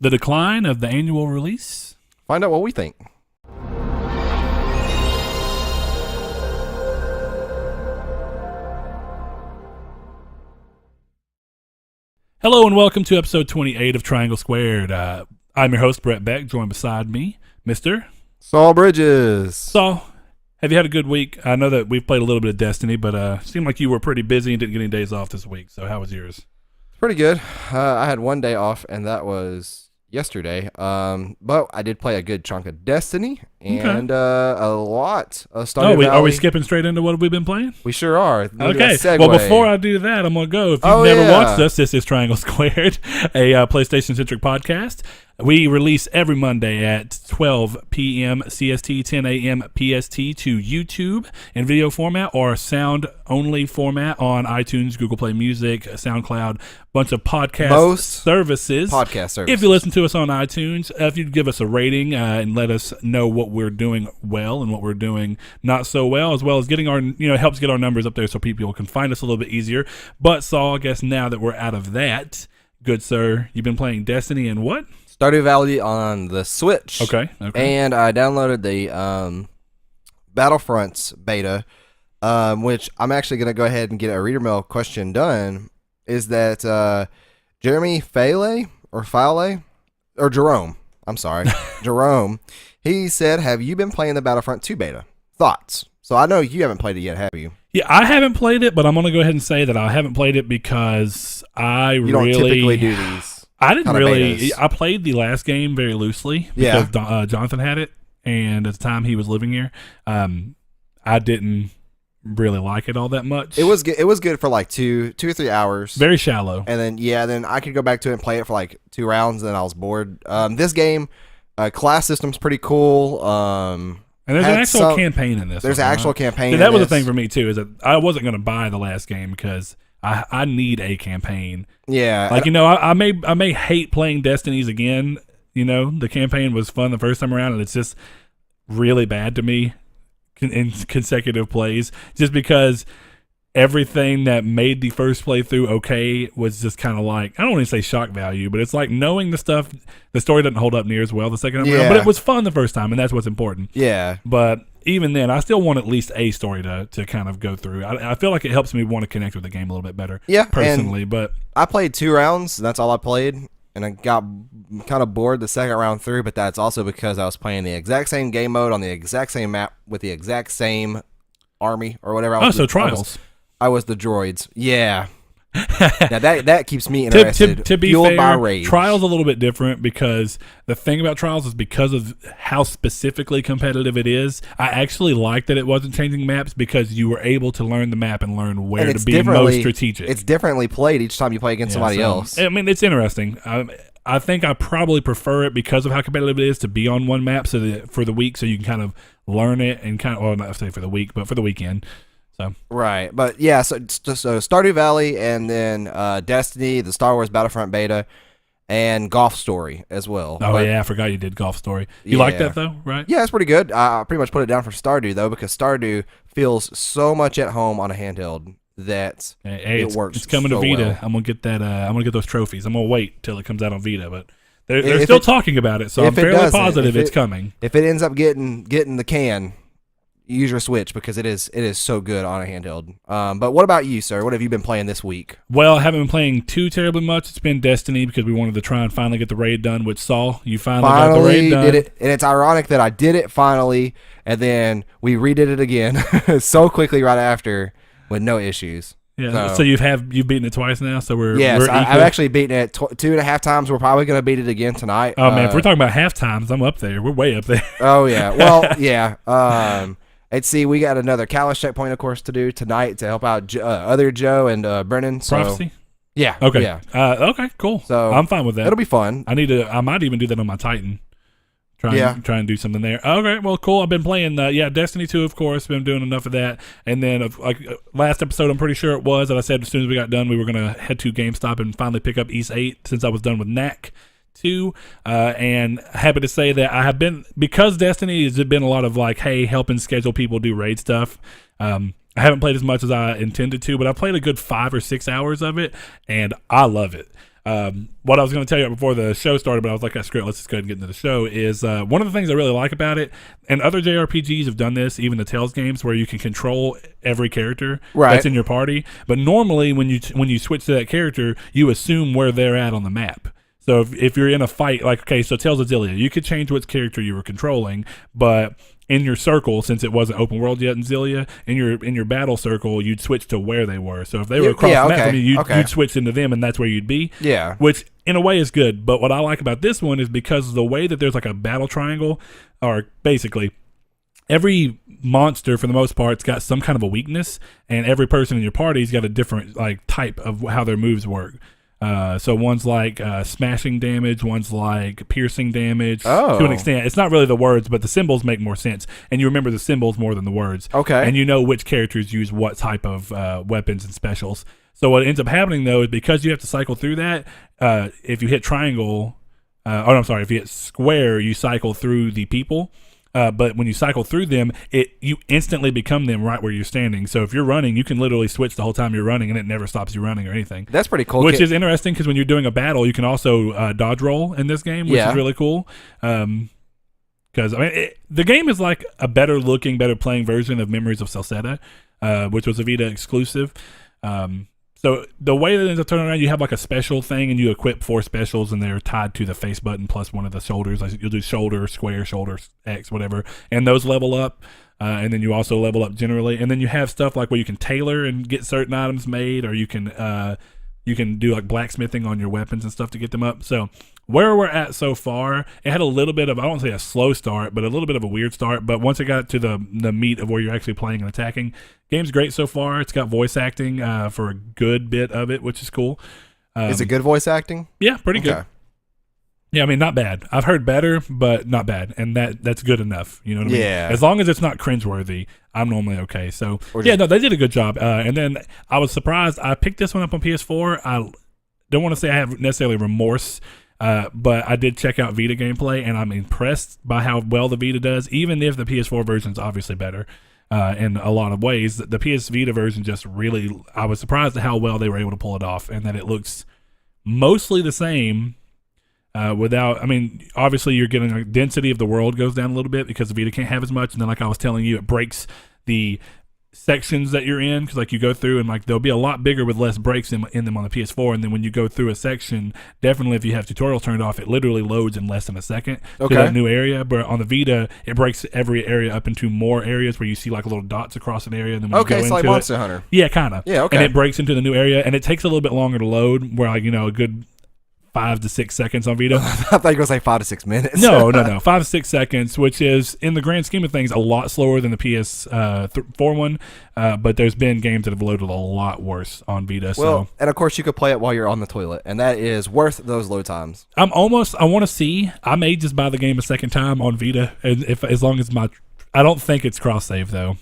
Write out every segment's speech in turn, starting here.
The decline of the annual release? Find out what we think. Hello and welcome to episode 28 of Triangle Squared. I'm your host, Brett Beck, joined beside me, Mr. Saul Bridges. Saul, have you had a good week? I know that we've played a little bit of Destiny, but it seemed like you were pretty busy and didn't get any days off this week. So how was yours? Pretty good. I had one day off, and that was yesterday. But I did play a good chunk of Destiny and a lot of Stardew Valley. Are we skipping straight into what we've been playing? We sure are. Okay. Well, before I do that, I'm going to go. If you've never watched us, this is Triangle Squared, a PlayStation-centric podcast. We release every Monday at 12 p.m. CST, 10 a.m. PST to YouTube in video format or sound-only format on iTunes, Google Play Music, SoundCloud, bunch of podcast services. If you listen to us on iTunes, if you'd give us a rating and let us know what we're doing well and what we're doing not so well as getting our, helps get our numbers up there so people can find us a little bit easier. But Saul, I guess now that we're out of that, good sir, you've been playing Destiny and what? Stardew Valley on the Switch. Okay. And I downloaded the Battlefronts beta, which I'm actually going to go ahead and get a reader mail question done. Is that Jeremy Fale, Jerome, he said, have you been playing the Battlefront 2 beta? Thoughts? So I know you haven't played it yet, have you? Yeah, I haven't played it, but I'm going to go ahead and say that I haven't played it because you don't typically do these. I didn't really. I played the last game very loosely because Jonathan had it, and at the time he was living here, I didn't really like it all that much. It was good for like two or 3 hours. Very shallow. And then I could go back to it and play it for like 2 rounds, and then I was bored. This game, class system's pretty cool. And there's an actual campaign in this. There's an actual campaign. See, that was the thing for me too. Is that I wasn't going to buy the last game because I need a campaign. Yeah. Like, I may hate playing Destinies again. The campaign was fun the first time around, and it's just really bad to me in consecutive plays just because everything that made the first playthrough okay was just kind of like, I don't want to say shock value, but it's like knowing the stuff, the story doesn't hold up near as well the second time around, but it was fun the first time, and that's what's important. Yeah. But even then, I still want at least a story to kind of go through. I feel like it helps me want to connect with the game a little bit better. Yeah, personally. But I played 2 rounds. And that's all I played, and I got kind of bored the second round through. But that's also because I was playing the exact same game mode on the exact same map with the exact same army or whatever. Trials. I was the droids. Yeah. Now that keeps me interested. To be fueled fair, by rage. Trials a little bit different because the thing about Trials is because of how specifically competitive it is. I actually like that it wasn't changing maps because you were able to learn the map and learn where to be most strategic. It's differently played each time you play against somebody else. I mean, it's interesting. I think I probably prefer it because of how competitive it is to be on one map for the week, so you can kind of learn it and not say for the week, but for the weekend. So. Right, but yeah, so Stardew Valley and then Destiny, the Star Wars Battlefront beta, and Golf Story as well. I forgot you did Golf Story. You like that though, right? Yeah, it's pretty good. I pretty much put it down for Stardew though because Stardew feels so much at home on a handheld that it works. It's coming so to Vita. well. I'm gonna get that. I'm gonna get those trophies. I'm gonna wait till it comes out on Vita, but they're still talking about it, so I'm fairly positive it's coming. If it ends up getting the can, use your Switch because it is so good on a handheld. But what about you, sir? What have you been playing this week? Well, I haven't been playing too terribly much. It's been Destiny because we wanted to try and finally get the raid done with Saul. You finally got the raid done. Did it, and it's ironic that I did it finally, and then we redid it again so quickly right after with no issues. Yeah, so you've beaten it twice now. So we're I've equal. actually beaten it 2.5 times. We're probably going to beat it again tonight. Oh man, if we're talking about half times, I'm up there. We're way up there. Oh yeah, well yeah. Let's see, we got another Callin checkpoint, of course, to do tonight to help out other Joe and Brennan. So. Prophecy? Yeah. Okay. Yeah. Okay, cool. So I'm fine with that. It'll be fun. I might even do that on my Titan. Try and do something there. Okay, well, cool. I've been playing, Destiny 2, of course. Been doing enough of that. And then, last episode, I'm pretty sure it was, that I said as soon as we got done, we were going to head to GameStop and finally pick up East 8 since I was done with NAC 2. And happy to say that I have been, because Destiny has been a lot of helping schedule people do raid stuff. I haven't played as much as I intended to, but I played a good 5 or 6 hours of it, and I love it. What I was going to tell you before the show started, but I was like, screw it, let's just go ahead and get into the show, is one of the things I really like about it, and other JRPGs have done this, even the Tales games, where you can control every character that's in your party. But normally when you switch to that character, you assume where they're at on the map. So if you're in a fight, like, okay, so Tales of Xillia, you could change which character you were controlling, but in your circle, since it wasn't open world yet in Xillia, in your battle circle, you'd switch to where they were. So if they were across the map from you, you'd switch into them, and that's where you'd be. Yeah. Which, in a way, is good. But what I like about this one is because of the way that there's like a battle triangle, or basically every monster, for the most part, has got some kind of a weakness, and every person in your party's got a different like type of how their moves work. So one's like smashing damage, one's like piercing damage to an extent. It's not really the words, but the symbols make more sense. And you remember the symbols more than the words. Okay. And you know which characters use what type of weapons and specials. So what ends up happening, though, is because you have to cycle through that, if you hit triangle, if you hit square, you cycle through the people. But when you cycle through them, you instantly become them right where you're standing. So if you're running, you can literally switch the whole time you're runing, and it never stops you running or anything. That's pretty cool. Which is interesting because when you're doing a battle, you can also dodge roll in this game, which is really cool. Because the game is like a better looking, better playing version of Memories of Celceta, which was a Vita exclusive. So the way that it ends up turning around, you have like a special thing, and you equip 4 specials, and they're tied to the face button plus one of the shoulders. Like you'll do shoulder, square, shoulder, X, whatever, and those level up. And then you also level up generally, and then you have stuff like where you can tailor and get certain items made, or you can do like blacksmithing on your weapons and stuff to get them up. So where we're at so far, it had a little bit of, I don't want to say a slow start, but a little bit of a weird start. But once it got to the meat of where you're actually playing and attacking, game's great so far. It's got voice acting for a good bit of it, which is cool. Is it good voice acting? Yeah, pretty good. Yeah, I mean, not bad. I've heard better, but not bad, and that's good enough. You know what I mean? Yeah. As long as it's not cringeworthy, I'm normally okay. So they did a good job. And then I was surprised. I picked this one up on PS4. I don't want to say I have necessarily remorse. But I did check out Vita gameplay, and I'm impressed by how well the Vita does, even if the PS4 version is obviously better in a lot of ways. The PS Vita version just really, I was surprised at how well they were able to pull it off, and that it looks mostly the same obviously you're getting a density of the world goes down a little bit because the Vita can't have as much, and then like I was telling you, it breaks the sections that you're in, because like you go through and like they'll be a lot bigger with less breaks in them on the PS4, and then when you go through a section, definitely if you have tutorials turned off, it literally loads in less than a second to that new area. But on the Vita, it breaks every area up into more areas where you see like little dots across an area, and then when you go into like Monster Hunter. Yeah, kind of. Yeah, okay. And it breaks into the new area, and it takes a little bit longer to load, where like a good 5 to 6 seconds on Vita. I thought you were going to say 5 to 6 minutes. No. 5 to 6 seconds, which is, in the grand scheme of things, a lot slower than the PS4 one. But there's been games that have loaded a lot worse on Vita. Well, and of course you could play it while you're on the toilet, and that is worth those load times. I want to see. I may just buy the game a second time on Vita, as long as I don't think it's cross save though.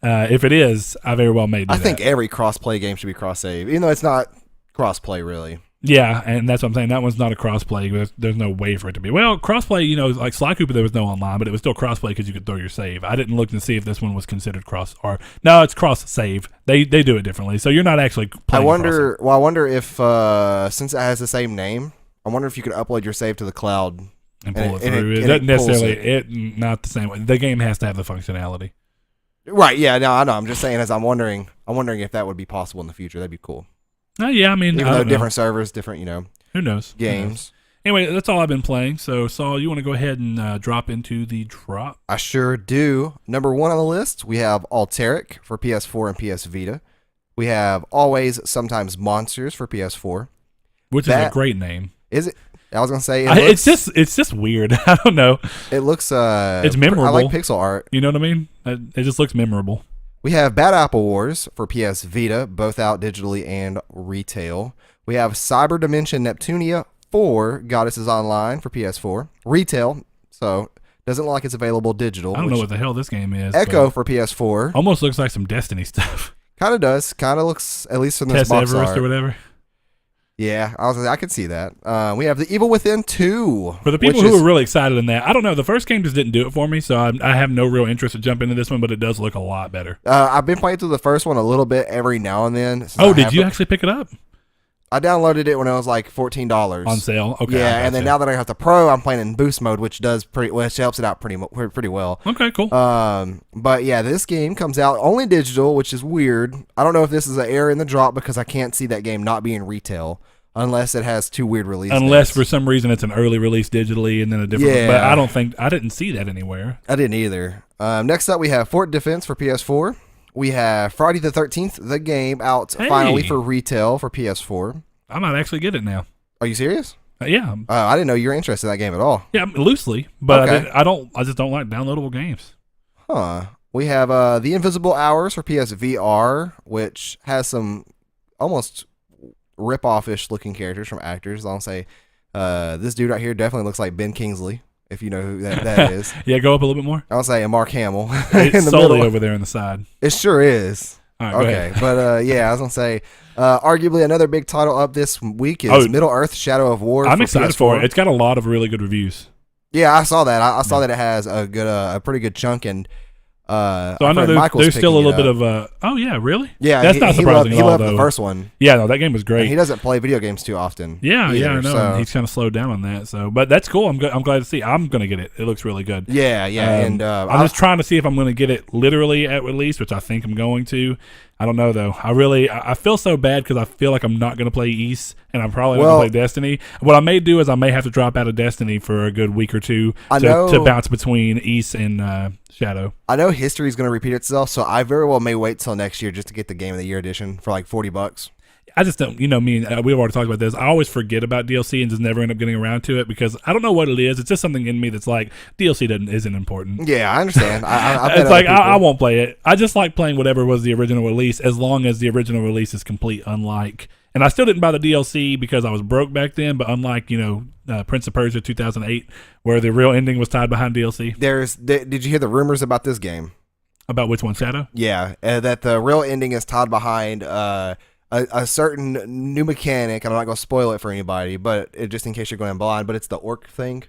If it is, I very well may do I think every cross-play game should be cross-save, even though it's not cross-play really. Yeah, and that's what I'm saying. That one's not a crossplay. There's no way for it to be. Well, crossplay, like Sly Cooper, there was no online, but it was still crossplay because you could throw your save. I didn't look to see if this one was considered no, it's cross save. They do it differently, so you're not actually playing. I wonder if since it has the same name, I wonder if you could upload your save to the cloud and pull it through. It doesn't necessarily. Not the same way. The game has to have the functionality. Right? Yeah. No, I know. I'm just saying, as I'm wondering if that would be possible in the future. That'd be cool. Yeah, I mean, even though different servers, different, who knows games. Anyway, that's all I've been playing. So, Saul, you want to go ahead and drop into the drop? I sure do. Number 1 on the list, we have Alteric for PS4 and PS Vita. We have Always Sometimes Monsters for PS4, which is a great name. Is it? I was gonna say it's just weird. I don't know. It looks it's memorable. I like pixel art. You know what I mean? It just looks memorable. We have Bad Apple Wars for PS Vita, both out digitally and retail. We have Cyber Dimension Neptunia 4 Goddesses Online for PS4, retail, so doesn't look like it's available digital. I don't know what the hell this game is. Echo for PS4. Almost looks like some Destiny stuff. Kind of does. Kind of looks, at least from this Tess box Everest art. Or whatever. Yeah, I could see that. We have The Evil Within 2. For the people who are really excited in that, I don't know. The first game just didn't do it for me, so I have no real interest to jump into this one, but it does look a lot better. I've been playing through the first one a little bit every now and then. Oh, did you actually pick it up? I downloaded it when it was like $14 on sale. Okay, yeah, and then now that I have the Pro, I'm playing in boost mode, which helps it out pretty well. Okay, cool. But yeah, this game comes out only digital, which is weird. I don't know if this is an error in the drop because I can't see that game not being retail unless it has two weird releases. Unless for some reason it's an early release digitally and then a different. Yeah. But I didn't see that anywhere. I didn't either. Next up, we have Fort Defense for PS4. We have Friday the 13th, the game, out finally for retail for PS4. I might actually get it now. Are you serious? Yeah. I didn't know you were interested in that game at all. Yeah, loosely, but okay. I just don't like downloadable games. Huh. We have The Invisible Hours for PSVR, which has some almost rip-off-ish looking characters from actors. I'll say this dude right here definitely looks like Ben Kingsley, if you know who that is. Yeah, go up a little bit more. I'll say Mark Hamill. It's in the solely middle. over there on the side. It sure is. All right, okay, but yeah, I was gonna say, arguably another big title up this week is Middle Earth: Shadow of War. I'm excited for it. It's got a lot of really good reviews. Yeah, I saw that. I saw that it has a pretty good chunk, and so I know there's still a little bit of oh yeah, really? Yeah, that's not surprising at all. He loved the first one. Yeah, no, that game was great. And he doesn't play video games too often. Yeah, either, I know. So. He's kind of slowed down on that. So, but that's cool. I'm glad to see. I'm gonna get it. It looks really good. Yeah, and I'm just trying to see if I'm gonna get it literally at release, which I think I'm going to. I don't know though. I feel so bad because I feel like I'm not going to play East and I'm probably not going to play Destiny. What I may do is I may have to drop out of Destiny for a good week or two to bounce between East and Shadow. I know history is going to repeat itself, so I very well may wait till next year just to get the Game of the Year edition for like $40. I just don't, me and we've already talked about this. I always forget about DLC and just never end up getting around to it because I don't know what it is. It's just something in me that's like DLC isn't important. Yeah, I understand. It's like I won't play it. I just like playing whatever was the original release as long as the original release is complete. Unlike, and I still didn't buy the DLC because I was broke back then. But unlike Prince of Persia 2008, where the real ending was tied behind DLC. Did you hear the rumors about this game? About which one, Shadow? Yeah, that the real ending is tied behind a certain new mechanic, and I'm not going to spoil it for anybody, but just in case you're going blind, but it's the orc thing,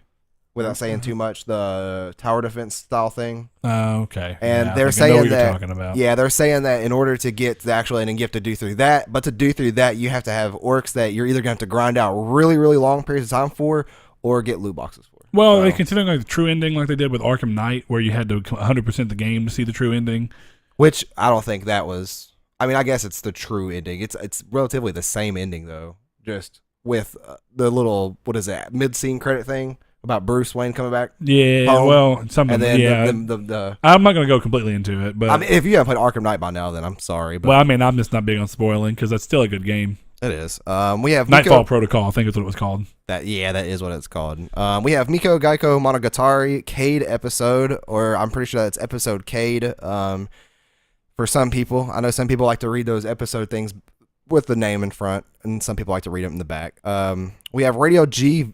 without saying too much, the tower defense style thing. Okay. And they're saying that, they're saying that in order to get the actual ending, you have to do through that, but to do through that, you have to have orcs that you're either going to have to grind out really, really long periods of time for, or get loot boxes for. Well, they considering like the true ending like they did with Arkham Knight, where you had to 100% the game to see the true ending. Which I don't think that was... I mean, I guess it's the true ending. It's relatively the same ending, though, just with the little, mid-scene credit thing about Bruce Wayne coming back. Yeah, home. Well, something, and then yeah. the I'm not going to go completely into it, but... I mean, if you haven't played Arkham Knight by now, then I'm sorry. But well, I mean, I'm just not big on spoiling, because that's still a good game. It is. We have Nightfall Protocol, I think is what it was called. That is what it's called. We have Miko Geico Monogatari Cade episode, or I'm pretty sure that's episode Cade. For some people, I know some people like to read those episode things with the name in front, and some people like to read them in the back. We have Radio G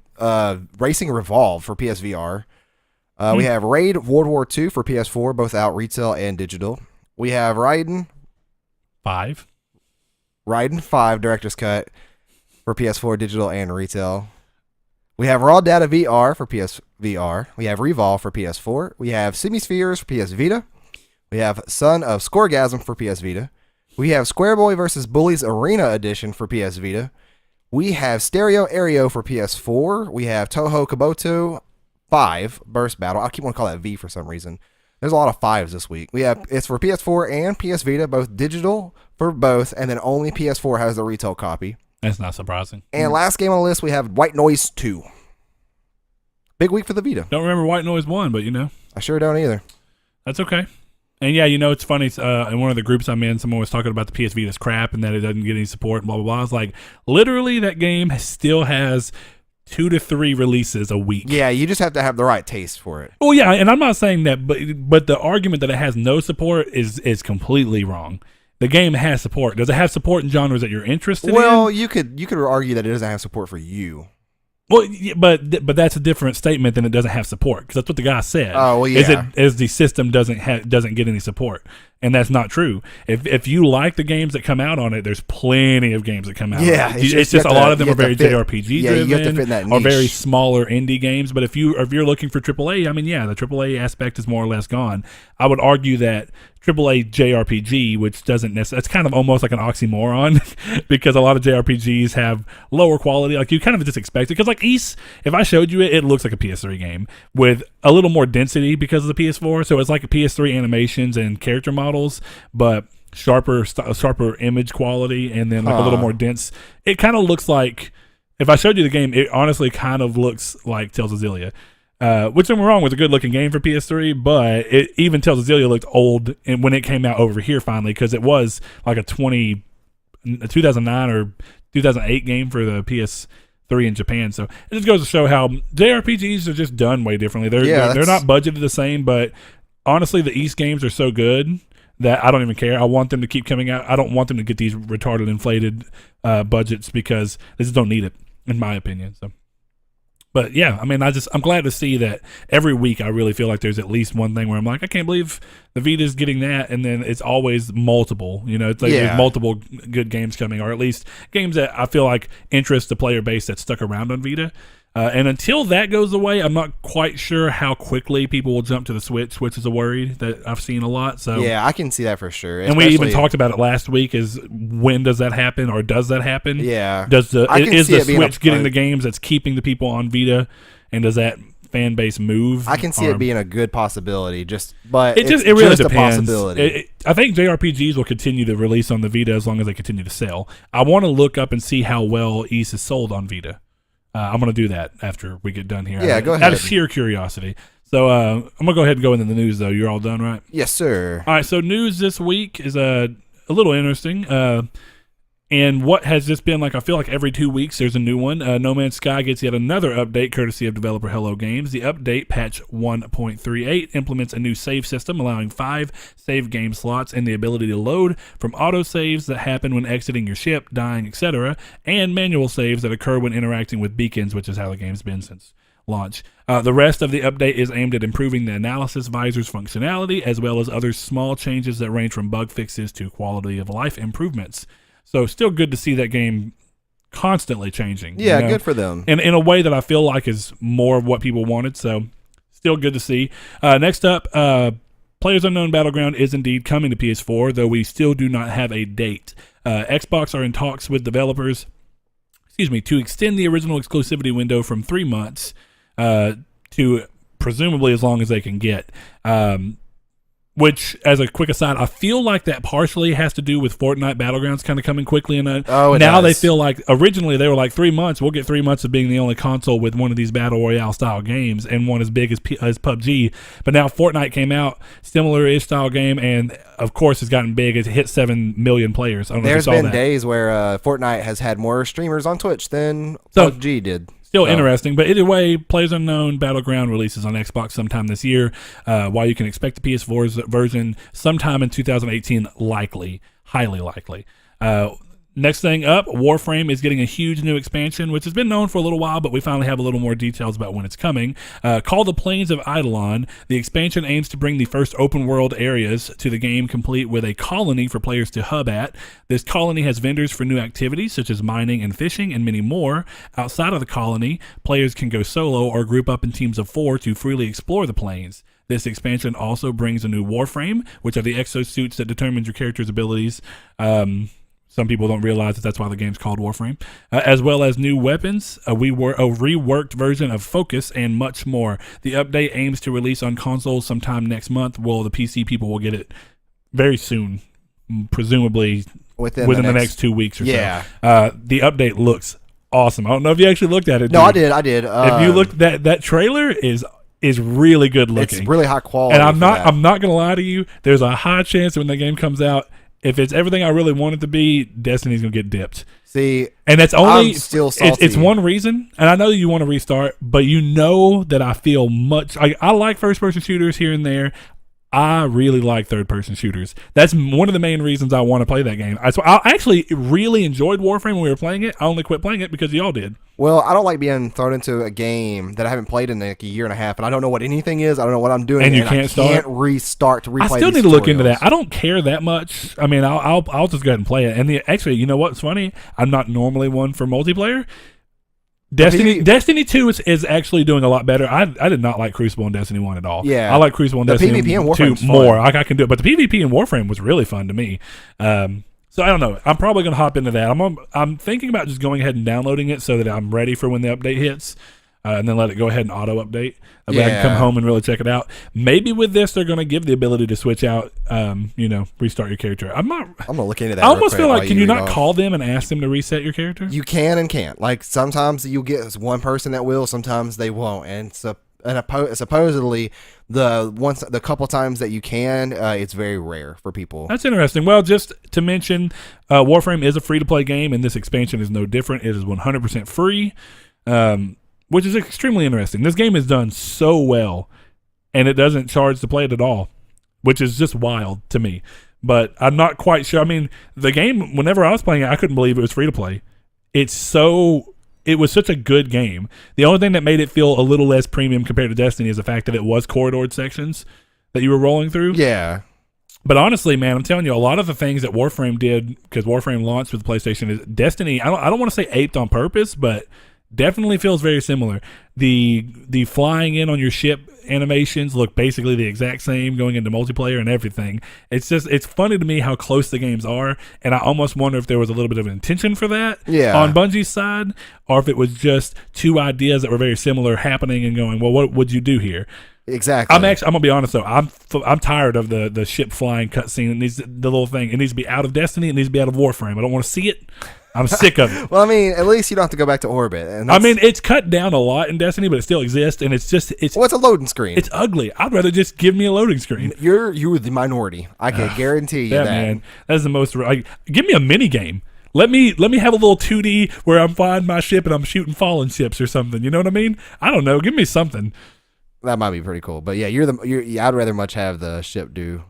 Racing Revolve for PSVR. We have Raid World War II for PS4, both out retail and digital. We have Raiden 5 Director's Cut for PS4, digital and retail. We have Raw Data VR for PSVR. We have Revolve for PS4. We have Semi-Spheres for PS Vita. We have Son of Scoregasm for PS Vita. We have Square Boy vs. Bullies Arena Edition for PS Vita. We have Stereo Aereo for PS4. We have Toho Kabuto 5 Burst Battle. I keep wanting to call that V for some reason. There's a lot of 5s this week. It's for PS4 and PS Vita, both digital for both, and then only PS4 has the retail copy. That's not surprising. And last game on the list, we have White Noise 2. Big week for the Vita. Don't remember White Noise 1, but I sure don't either. That's okay. And yeah, it's funny. In one of the groups I'm in, someone was talking about the PS Vita's crap and that it doesn't get any support and blah, blah, blah. I was like, literally, that game still has 2 to 3 releases a week. Yeah, you just have to have the right taste for it. Well, yeah, and I'm not saying that, but the argument that it has no support is completely wrong. The game has support. Does it have support in genres that you're interested in? Well, you could argue that it doesn't have support for you. Well, but that's a different statement than it doesn't have support, because that's what the guy said. Oh, well, yeah. Is the system doesn't get any support, And that's not true. If you like the games that come out on it, there's plenty of games that come out. Yeah, on it. It's just a lot of them are very JRPG driven, you have to fit in that niche. or very smaller indie games. But if you're looking for AAA, I mean, yeah, the AAA aspect is more or less gone. I would argue that AAA JRPG, which doesn't necessarily, it's kind of almost like an oxymoron because a lot of JRPGs have lower quality. Like you kind of just expect it because like Ys, if I showed you it, it looks like a PS3 game with a little more density because of the PS4. So it's like a PS3 animations and character models, but sharper image quality and then like a little more dense. It kind of looks like, if I showed you the game, it honestly kind of looks like Tales of Xillia. Which don't get me wrong, was a good looking game for PS3, but even Tales of Xillia looked old and when it came out over here finally, because it was like a 2009 or 2008 game for the PS3 in Japan. So it just goes to show how JRPGs are just done way differently. They're not budgeted the same, but honestly, the Ys games are so good that I don't even care. I want them to keep coming out. I don't want them to get these retarded, inflated budgets because they just don't need it, in my opinion. So. But yeah, I mean, I'm glad to see that every week I really feel like there's at least one thing where I'm like, I can't believe the Vita's getting that, and then it's always multiple. You know, it's like there's multiple good games coming, or at least games that I feel like interest the player base that's stuck around on Vita. And until that goes away, I'm not quite sure how quickly people will jump to the Switch, which is a worry that I've seen a lot. So yeah, I can see that for sure. And we even talked about it last week. Is when does that happen, or does that happen? Yeah. Is the Switch getting the games that's keeping the people on Vita, and does that fan base move? I can see it being a good possibility. But it really just depends. A possibility. I think JRPGs will continue to release on the Vita as long as they continue to sell. I want to look up and see how well Ys is sold on Vita. I'm going to do that after we get done here. Yeah, go ahead. Out of sheer curiosity. So I'm going to go ahead and go into the news, though. You're all done, right? Yes, sir. All right, so news this week is a little interesting. And what has this been like? I feel like every 2 weeks there's a new one. No Man's Sky gets yet another update courtesy of developer Hello Games. The update, patch 1.38, implements a new save system allowing 5 save game slots and the ability to load from autosaves that happen when exiting your ship, dying, etc., and manual saves that occur when interacting with beacons, which is how the game's been since launch. The rest of the update is aimed at improving the analysis visor's functionality, as well as other small changes that range from bug fixes to quality of life improvements. So still good to see that game constantly changing. Yeah, you know? Good for them. And in a way that I feel like is more of what people wanted. So still good to see. Next up, PlayerUnknown's Battleground is indeed coming to PS4, though we still do not have a date. Xbox are in talks with developers, to extend the original exclusivity window from 3 months to presumably as long as they can get. Which, as a quick aside, I feel like that partially has to do with Fortnite Battlegrounds kind of coming quickly. And now they feel like, originally they were like 3 months. We'll get 3 months of being the only console with one of these Battle Royale style games and one as big as PUBG. But now Fortnite came out, similar-ish style game, and of course has gotten big. It hit 7 million players. I don't know if you saw that. There's been days where Fortnite has had more streamers on Twitch than PUBG did. Still interesting, but either way, PlayerUnknown's Battleground releases on Xbox sometime this year, while you can expect the PS4's version sometime in 2018, highly likely. Next thing up, Warframe is getting a huge new expansion, which has been known for a little while, but we finally have a little more details about when it's coming. Called the Plains of Eidolon, the expansion aims to bring the first open-world areas to the game, complete with a colony for players to hub at. This colony has vendors for new activities, such as mining and fishing, and many more. Outside of the colony, players can go solo or group up in teams of 4 to freely explore the plains. This expansion also brings a new Warframe, which are the exosuits that determines your character's abilities. Some people don't realize that that's why the game's called Warframe, as well as new weapons, a reworked version of Focus, and much more. The update aims to release on consoles sometime next month. Well, the PC people will get it very soon, presumably within the next 2 weeks or so. The update looks awesome. I don't know if you actually looked at it. No, I did. If you looked, that trailer is really good looking. It's really high quality. And I'm not gonna lie to you. There's a high chance that when the game comes out, if it's everything I really want it to be, Destiny's gonna get dipped. See, and that's only I'm still salty. It's one reason, and I know you want to restart, but you know that I feel much. I like first-person shooters here and there. I really like third-person shooters. That's one of the main reasons I want to play that game. I actually really enjoyed Warframe when we were playing it. I only quit playing it because y'all did. Well, I don't like being thrown into a game that I haven't played in like a year and a half, and I don't know what anything is. I don't know what I'm doing, and you I can't restart to replay. I still need to look into that. I don't care that much. I mean, I'll just go ahead and play it. And actually, you know what's funny? I'm not normally one for multiplayer. Destiny 2 is actually doing a lot better. I did not like Crucible and Destiny 1 at all. Yeah. I like Crucible and Destiny PvP and 2 more. I can do it. But the PvP in Warframe was really fun to me. So I don't know. I'm probably going to hop into that. I'm thinking about just going ahead and downloading it so that I'm ready for when the update hits. And then let it go ahead and auto update. I can come home and really check it out. Maybe with this, they're going to give the ability to switch out, restart your character. I'm going to look into that. I almost feel like, can you not call them and ask them to reset your character? You can and can't. Like, sometimes you'll get one person that will, sometimes they won't. And supposedly, the couple times that you can, it's very rare for people. That's interesting. Well, just to mention, Warframe is a free-to-play game, and this expansion is no different. It is 100% free. Which is extremely interesting. This game is done so well, and it doesn't charge to play it at all, which is just wild to me. But I'm not quite sure. I mean, the game, whenever I was playing it, I couldn't believe it was free to play. It was such a good game. The only thing that made it feel a little less premium compared to Destiny is the fact that it was corridored sections that you were rolling through. Yeah. But honestly, man, I'm telling you, a lot of the things that Warframe did, because Warframe launched with the PlayStation, is Destiny, I don't want to say aped on purpose, but definitely feels very similar. The flying in on your ship animations look basically the exact same going into multiplayer and everything. It's funny to me how close the games are, and I almost wonder if there was a little bit of intention for that on Bungie's side, or if it was just two ideas that were very similar happening and going, well, what would you do here? Exactly. I'm gonna be honest though. I'm tired of the ship flying cutscene. The little thing. It needs to be out of Destiny. It needs to be out of Warframe. I don't want to see it. I'm sick of it. Well, I mean, at least you don't have to go back to orbit. And I mean, it's cut down a lot in Destiny, but it still exists, and it's a loading screen. It's ugly. I'd rather just give me a loading screen. You're the minority. I can guarantee you that. Man, that's the most. Give me a mini game. Let me have a little 2D where I'm flying my ship and I'm shooting fallen ships or something. You know what I mean? I don't know. Give me something. That might be pretty cool. But yeah, I'd rather much have the ship do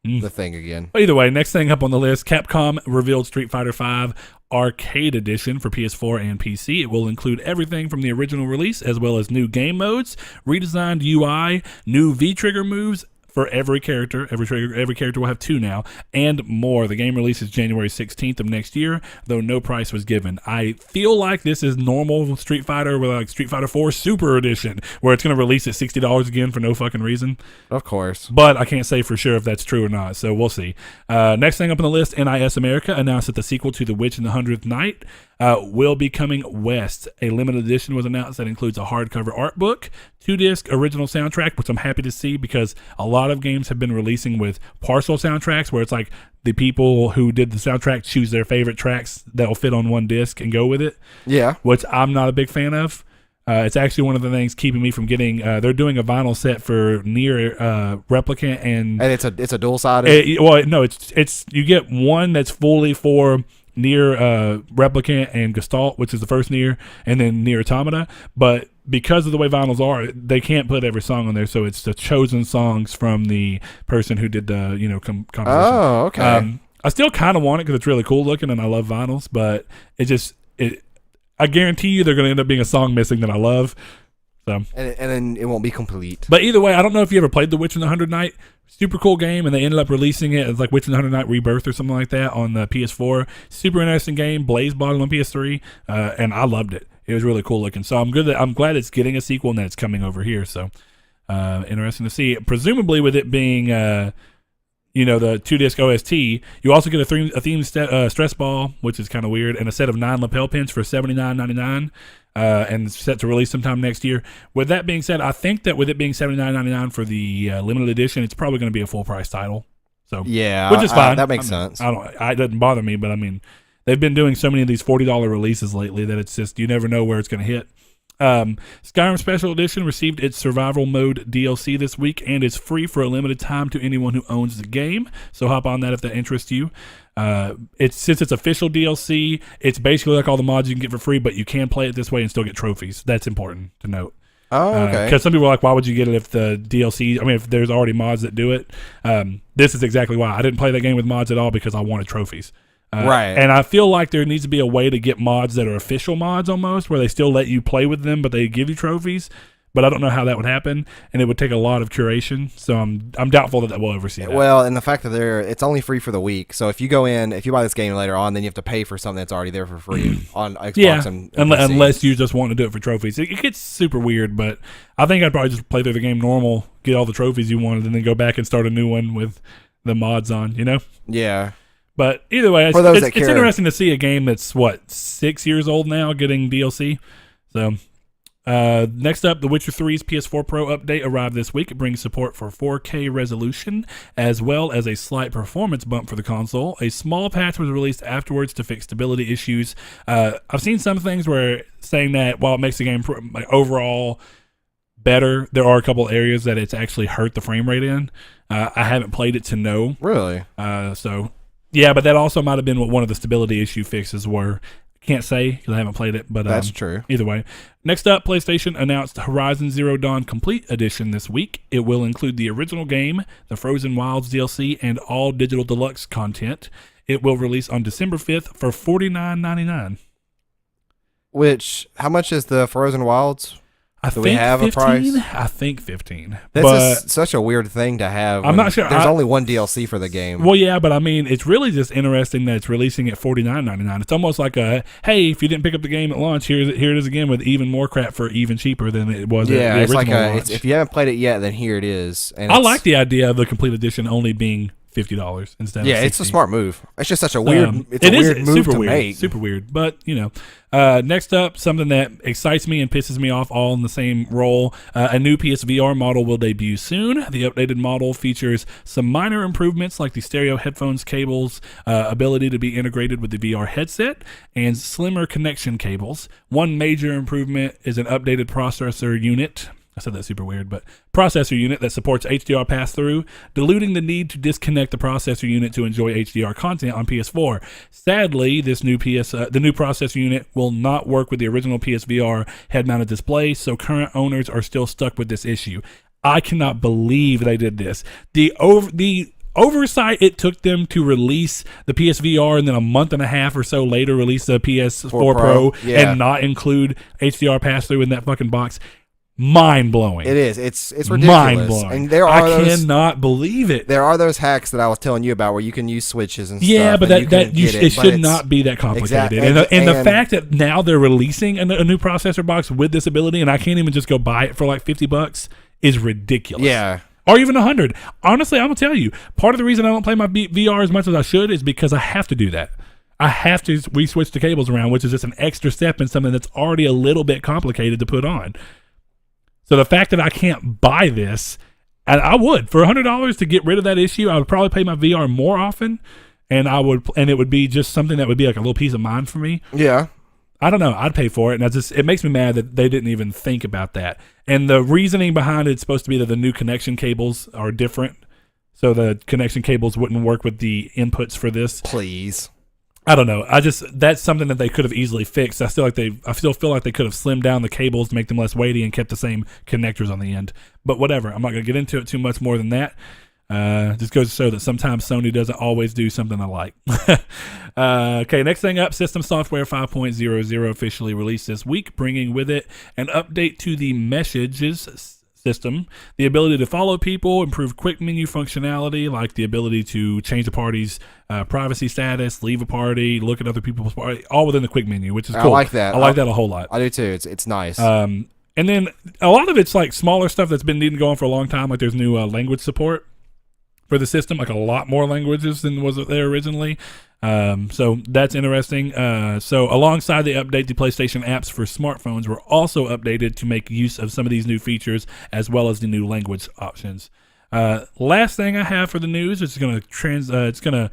the thing again. But either way, next thing up on the list, Capcom revealed Street Fighter V Arcade Edition for PS4 and PC. It will include everything from the original release, as well as new game modes, redesigned UI, new V-trigger moves for every character. Every character will have 2 now, and more. The game releases January 16th of next year, though no price was given. I feel like this is normal Street Fighter with like Street Fighter 4 Super Edition, where it's going to release at $60 again for no fucking reason. Of course. But I can't say for sure if that's true or not, so we'll see. Next thing up on the list, NIS America announced that the sequel to The Witch and the 100th Night will be coming west. A limited edition was announced that includes a hardcover art book, 2-disc original soundtrack, which I'm happy to see because a lot of games have been releasing with partial soundtracks where it's like the people who did the soundtrack choose their favorite tracks that'll fit on one disc and go with it. Yeah. Which I'm not a big fan of. It's actually one of the things keeping me from getting. They're doing a vinyl set for Nier Replicant, and it's a dual sided. Well, no, it's you get one that's fully for Nier Replicant and Gestalt, which is the first Nier, and then Nier Automata. But because of the way vinyls are, they can't put every song on there, so it's the chosen songs from the person who did the composition. Oh, okay. I still kind of want it because it's really cool looking, and I love vinyls, but I guarantee you they're going to end up being a song missing that I love. So and then it won't be complete. But either way, I don't know if you ever played The Witch and the 100th Night. Super cool game, and they ended up releasing it as like Witch and the 100th Night Rebirth or something like that on the PS4. Super interesting game. Blaze bought it on PS3, and I loved it. It was really cool looking. So I'm glad it's getting a sequel and that it's coming over here. So interesting to see. Presumably with it being the 2-disc OST, you also get a themed stress ball, which is kind of weird, and a set of 9 lapel pins for $79.99, and it's set to release sometime next year. With that being said, I think that with it being $79.99 for the limited edition, it's probably going to be a full price title. So yeah, which is fine. That makes sense. It doesn't bother me, but I mean, they've been doing so many of these $40 releases lately that it's just you never know where it's going to hit. Skyrim Special Edition received its survival mode DLC this week and is free for a limited time to anyone who owns the game. So hop on that if that interests you. Since it's official DLC, it's basically like all the mods you can get for free, but you can play it this way and still get trophies. That's important to note. Oh, okay. Because some people are like, why would you get it if the DLC? I mean, if there's already mods that do it. This is exactly why I didn't play that game with mods at all, because I wanted trophies. Right. And I feel like there needs to be a way to get mods that are official mods almost, where they still let you play with them, but they give you trophies. But I don't know how that would happen, and it would take a lot of curation. So I'm doubtful that we'll ever see that. Well, and the fact that it's only free for the week. So if you buy this game later on, then you have to pay for something that's already there for free on Xbox and PC. Unless you just want to do it for trophies. It gets super weird, but I think I'd probably just play through the game normal, get all the trophies you wanted, and then go back and start a new one with the mods on, Yeah. But either way, it's interesting to see a game that's, 6 years old now getting DLC. So... next up, The Witcher 3's PS4 Pro update arrived this week. It brings support for 4K resolution, as well as a slight performance bump for the console. A small patch was released afterwards to fix stability issues. I've seen some things where saying that while it makes the game overall better, there are a couple areas that it's actually hurt the frame rate in. I haven't played it to know. Really? Yeah, but that also might have been what one of the stability issue fixes were. Can't say because I haven't played it, but that's true. Either way, next up, PlayStation announced Horizon Zero Dawn Complete Edition this week. It will include the original game, the Frozen Wilds DLC, and all digital deluxe content. It will release on December 5th for $49.99. Which, how much is the Frozen Wilds? Do we have 15? a price? I think 15. That's just such a weird thing to have. I'm not sure. There's only one DLC for the game. Well, yeah, but I mean, it's really just interesting that it's releasing at $49.99. It's almost like hey, if you didn't pick up the game at launch, here it is again with even more crap for even cheaper than it was at the original launch. If you haven't played it yet, then here it is. And I like the idea of the complete edition only being $50 instead of $60. It's a smart move. It's just such a weird weird move to make. Super weird. But, next up, something that excites me and pisses me off all in the same role. A new PSVR model will debut soon. The updated model features some minor improvements like the stereo headphones cables, ability to be integrated with the VR headset, and slimmer connection cables. One major improvement is an updated processor unit. I said that super weird, but processor unit that supports HDR pass-through, diluting the need to disconnect the processor unit to enjoy HDR content on PS4. Sadly, the new processor unit will not work with the original PSVR head-mounted display, so current owners are still stuck with this issue. I cannot believe they did this. The oversight it took them to release the PSVR and then a month and a half or so later release the PS4 Pro and not include HDR pass-through in that fucking box. Mind-blowing. It is. It's ridiculous. Mind-blowing. And I cannot believe it. There are those hacks that I was telling you about where you can use switches and stuff. Yeah, but it should not be that complicated. Exactly. And the fact that now they're releasing a new processor box with this ability and I can't even just go buy it for like $50 is ridiculous. Yeah. Or even $100. Honestly, I'm going to tell you, part of the reason I don't play my VR as much as I should is because I have to do that. I have to re-switch the cables around, which is just an extra step in something that's already a little bit complicated to put on. So the fact that I can't buy this, and I would, for $100 to get rid of that issue, I would probably play my VR more often, and it would be just something that would be like a little peace of mind for me. Yeah. I don't know. I'd pay for it, and it makes me mad that they didn't even think about that. And the reasoning behind it's supposed to be that the new connection cables are different, so the connection cables wouldn't work with the inputs for this. Please. I don't know. That's something that they could have easily fixed. I still feel like they could have slimmed down the cables to make them less weighty and kept the same connectors on the end. But whatever. I'm not going to get into it too much more than that. Just goes to show that sometimes Sony doesn't always do something I like. Okay, next thing up, System Software 5.00 officially released this week, bringing with it an update to the messages system, the ability to follow people, improve quick menu functionality, like the ability to change the party's privacy status, leave a party, look at other people's party, all within the quick menu, which is cool. I like that. I like that a whole lot. I do too. It's nice. And then a lot of it's like smaller stuff that's been needing to go on for a long time, like there's new language support for the system, like a lot more languages than was there originally. So that's interesting. So alongside the update, the PlayStation apps for smartphones were also updated to make use of some of these new features as well as the new language options. Last thing I have for the news is going to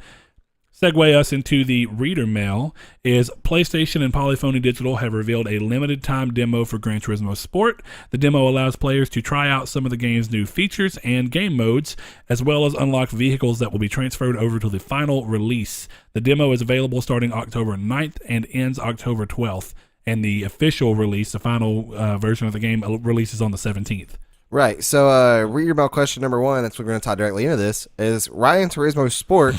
segue us into the reader mail is PlayStation and Polyphony Digital have revealed a limited time demo for Gran Turismo Sport. The demo allows players to try out some of the game's new features and game modes, as well as unlock vehicles that will be transferred over to the final release. The demo is available starting October 9th and ends October 12th. and the official release, the final version of the game, releases on the 17th. Right. So, read your mail question number 1. That's what we're going to tie directly into this. Is Ryan Turismo Sport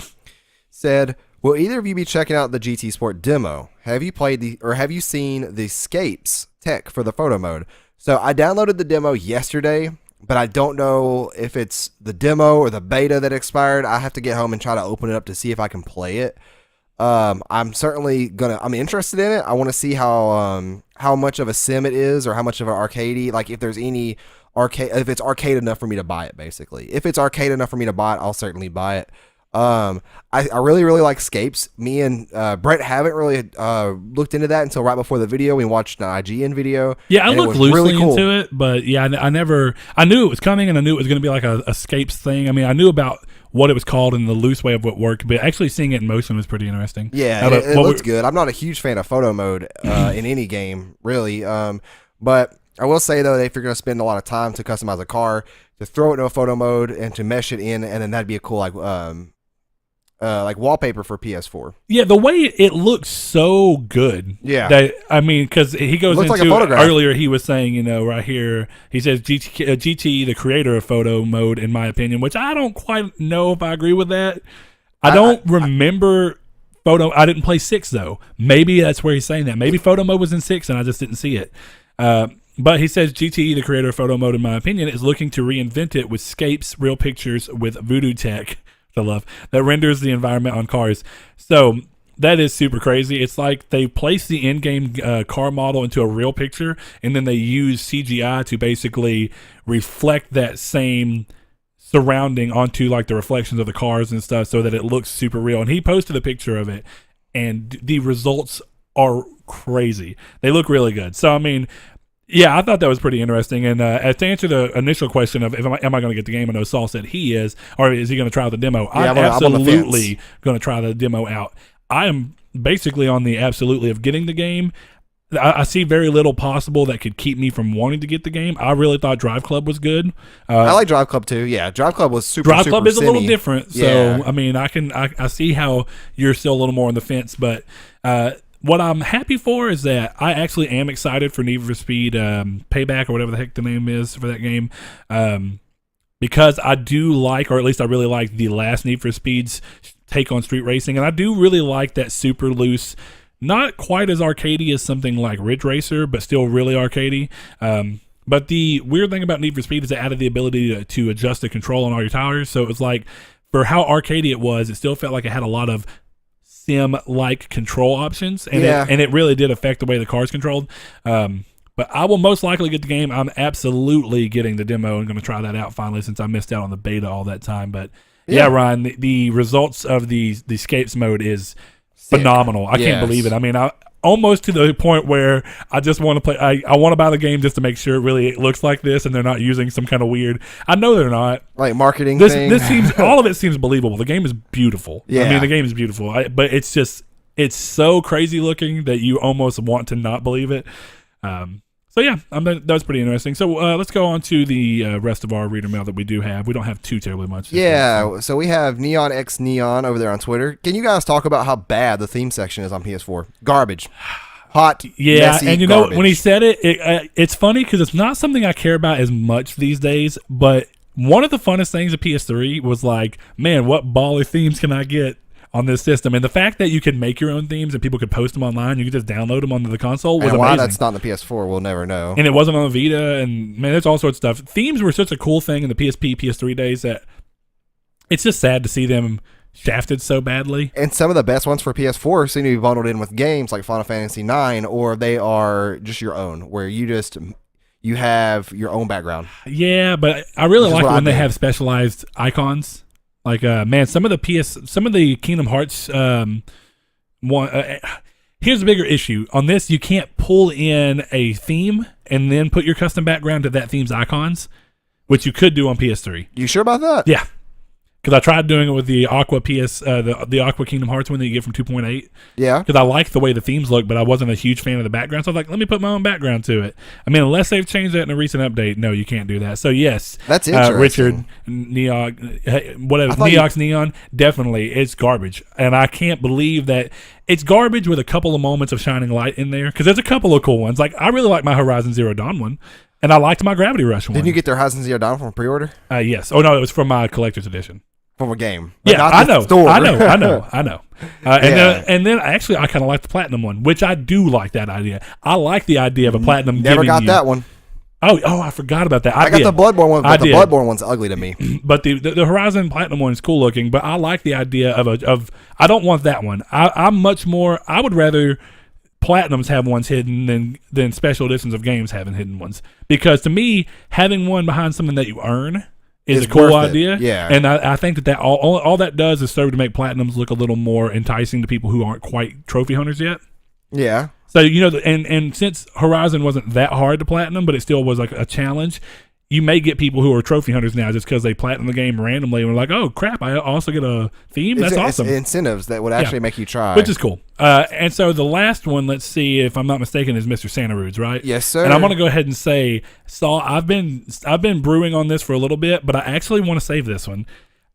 said, "Will either of you be checking out the GT Sport demo? Have you played have you seen the Scapes tech for the photo mode?" So, I downloaded the demo yesterday, but I don't know if it's the demo or the beta that expired. I have to get home and try to open it up to see if I can play it. I'm certainly I'm interested in it. I want to see how much of a sim it is, or how much of an arcadey, like if there's any arcade, if it's arcade enough for me to buy it, basically. If it's arcade enough for me to buy it, I'll certainly buy it. I really, really like Scapes. Me and Brett haven't really looked into that until right before the video. We watched an IGN video. Yeah, I looked loosely into it, but yeah, I knew it was coming, and I knew it was going to be like a Scapes thing. I mean, I knew about what it was called and the loose way of what worked, but actually seeing it in motion was pretty interesting. Yeah, it looks good. I'm not a huge fan of photo mode in any game, really. But I will say, though, that if you're going to spend a lot of time to customize a car, to throw it into a photo mode and to mesh it in, and then that'd be a cool like wallpaper for PS4. Yeah, the way it looks so good. Yeah. That, I mean, because he goes into like a photograph. Earlier, he was saying, right here, he says GT, the creator of photo mode, in my opinion, which I don't quite know if I agree with that. I don't remember photo. I didn't play 6 though. Maybe that's where he's saying that. Maybe photo mode was in 6 and I just didn't see it. But he says GTE, the creator of photo mode, in my opinion, is looking to reinvent it with Scapes real pictures with voodoo tech. I love that renders the environment on cars. So that is super crazy. It's like they place the in-game car model into a real picture, and then they use CGI to basically reflect that same surrounding onto like the reflections of the cars and stuff, so that it looks super real. And he posted a picture of it, and the results are crazy. They look really good. So I mean, yeah, I thought that was pretty interesting. And to answer the initial question of am I going to get the game, I know Saul said he is, or is he going to try the demo? Yeah, I'm absolutely going to try the demo out. I am basically on the absolutely of getting the game. I see very little possible that could keep me from wanting to get the game. I really thought Drive Club was good. I like Drive Club too. Yeah, Drive Club was super. Drive Club is simmy. A little different. So yeah. I mean, I see how you're still a little more on the fence, but. What I'm happy for is that I actually am excited for Need for Speed Payback, or whatever the heck the name is for that game, because I do like, or at least I really like, the last Need for Speed's take on street racing, and I do really like that super loose, not quite as arcadey as something like Ridge Racer, but still really arcadey. But the weird thing about Need for Speed is it added the ability to adjust the control on all your tires, so it was like, for how arcadey it was, it still felt like it had a lot of sim-like control options, and it really did affect the way the car's controlled. But I will most likely get the game. I'm absolutely getting the demo and going to try that out finally, since I missed out on the beta all that time. But yeah, Ryan, the results of the Scapes mode is phenomenal. I can't believe it. I mean, almost to the point where I just want to play. I want to buy the game just to make sure it really looks like this, and they're not using some kind of weird. I know they're not like marketing. This seems all of it seems believable. The game is beautiful. Yeah, I mean, the game is beautiful. But it's so crazy looking that you almost want to not believe it. So yeah, that was pretty interesting. So let's go on to the rest of our reader mail that we do have. We don't have too terribly much. Yeah, so we have Neon X Neon over there on Twitter. Can you guys talk about how bad the theme section is on PS4? Garbage. Hot, messy, and garbage. When he said it's funny because it's not something I care about as much these days, but one of the funnest things of PS3 was like, man, what baller themes can I get on this system? And the fact that you can make your own themes and people could post them online, you could just download them onto the console, was and why amazing. That's not on the PS4, we'll never know. And it wasn't on the Vita, and man, there's all sorts of stuff. Themes were such a cool thing in the PSP, PS3 days that it's just sad to see them shafted so badly. And some of the best ones for PS4 seem to be bundled in with games like Final Fantasy IX, or they are just your own, where you have your own background. Yeah, but I really like when they have specialized icons. Like, man, some of the Kingdom Hearts here's a bigger issue. On this, you can't pull in a theme and then put your custom background to that theme's icons, which you could do on PS3. You sure about that? Yeah. because I tried doing it with the Aqua the Aqua Kingdom Hearts one that you get from 2.8. Yeah. Because I like the way the themes look, but I wasn't a huge fan of the background. So I was like, let me put my own background to it. I mean, unless they've changed that in a recent update, no, you can't do that. So yes, that's interesting. Richard, Neox Neon, definitely, it's garbage. And I can't believe that it's garbage with a couple of moments of shining light in there. Because there's a couple of cool ones. Like, I really like my Horizon Zero Dawn one. And I liked my Gravity Rush one. Didn't you get their Horizon Zero Dawn from pre-order? Yes. Oh, no, it was from my collector's edition. From a game. Yeah, not I the know. store. I know. And then actually, I kind of like the Platinum one, which I do like that idea. I like the idea of a Platinum Never giving got you, that one. Oh, I forgot about that. I got the Bloodborne one, but the Bloodborne one's ugly to me. But the Horizon Platinum one is cool looking, but I like the idea of I don't want that one. I would rather Platinums have ones hidden than special editions of games having hidden ones. Because to me, having one behind something that you earn is a cool idea. Yeah. And I think that all that does is serve to make Platinums look a little more enticing to people who aren't quite trophy hunters yet. Yeah. So, and since Horizon wasn't that hard to platinum, but it still was like a challenge, you may get people who are trophy hunters now just because they platinum the game randomly and were like, oh, crap, I also get a theme? That's awesome. It's incentives that would actually make you try. Which is cool. And so the last one, let's see if I'm not mistaken, is Mr. Santa Roots, right? Yes, sir. And I'm going to go ahead and say, Saul, I've been brewing on this for a little bit, but I actually want to save this one.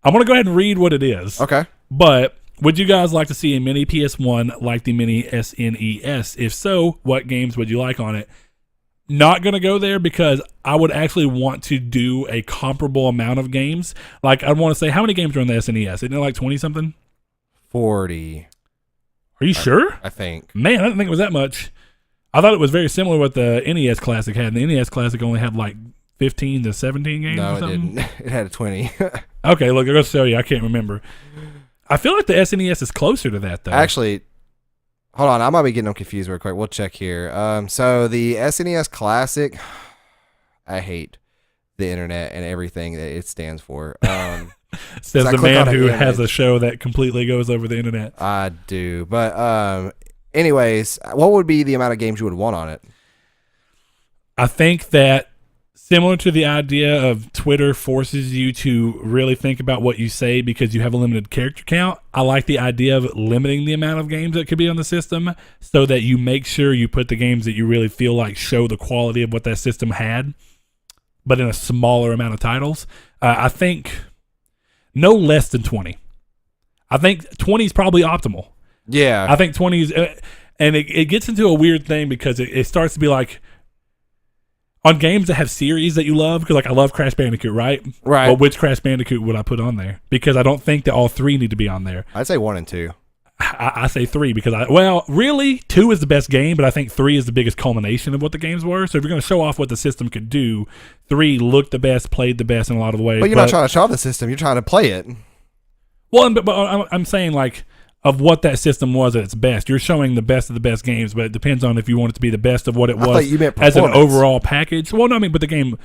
I'm going to go ahead and read what it is. Okay. But would you guys like to see a mini PS1 like the mini SNES? If so, what games would you like on it? Not going to go there because I would actually want to do a comparable amount of games. Like, I want to say, how many games are on the SNES? Isn't it like 20-something? 40. Are you sure? I think. Man, I didn't think it was that much. I thought it was very similar to what the NES Classic had. The NES Classic only had like 15 to 17 games or something. No, it didn't. It had 20. Okay, look, I'm going to show you. I can't remember. I feel like the SNES is closer to that, though. Actually, hold on. I might be getting them confused real quick. We'll check here. So the SNES Classic, I hate the internet and everything that it stands for. Says the man who has a show that completely goes over the internet. I do. But anyways, what would be the amount of games you would want on it? I think that similar to the idea of Twitter forces you to really think about what you say because you have a limited character count, I like the idea of limiting the amount of games that could be on the system so that you make sure you put the games that you really feel like show the quality of what that system had, but in a smaller amount of titles. I think no less than 20. I think 20 is probably optimal. Yeah. I think 20 is, and it gets into a weird thing because it starts to be like, on games that have series that you love, because like I love Crash Bandicoot, right? Right. But which Crash Bandicoot would I put on there? Because I don't think that all three need to be on there. I'd say 1 and 2. I say 3 because really 2 is the best game, but I think 3 is the biggest culmination of what the games were. So if you're going to show off what the system could do, 3 looked the best, played the best in a lot of ways. But you're not trying to show off the system; you're trying to play it. Well, but I'm saying like of what that system was at its best. You're showing the best of the best games, but it depends on if you want it to be the best of what it was as an overall package. Well, no, I mean, but the game,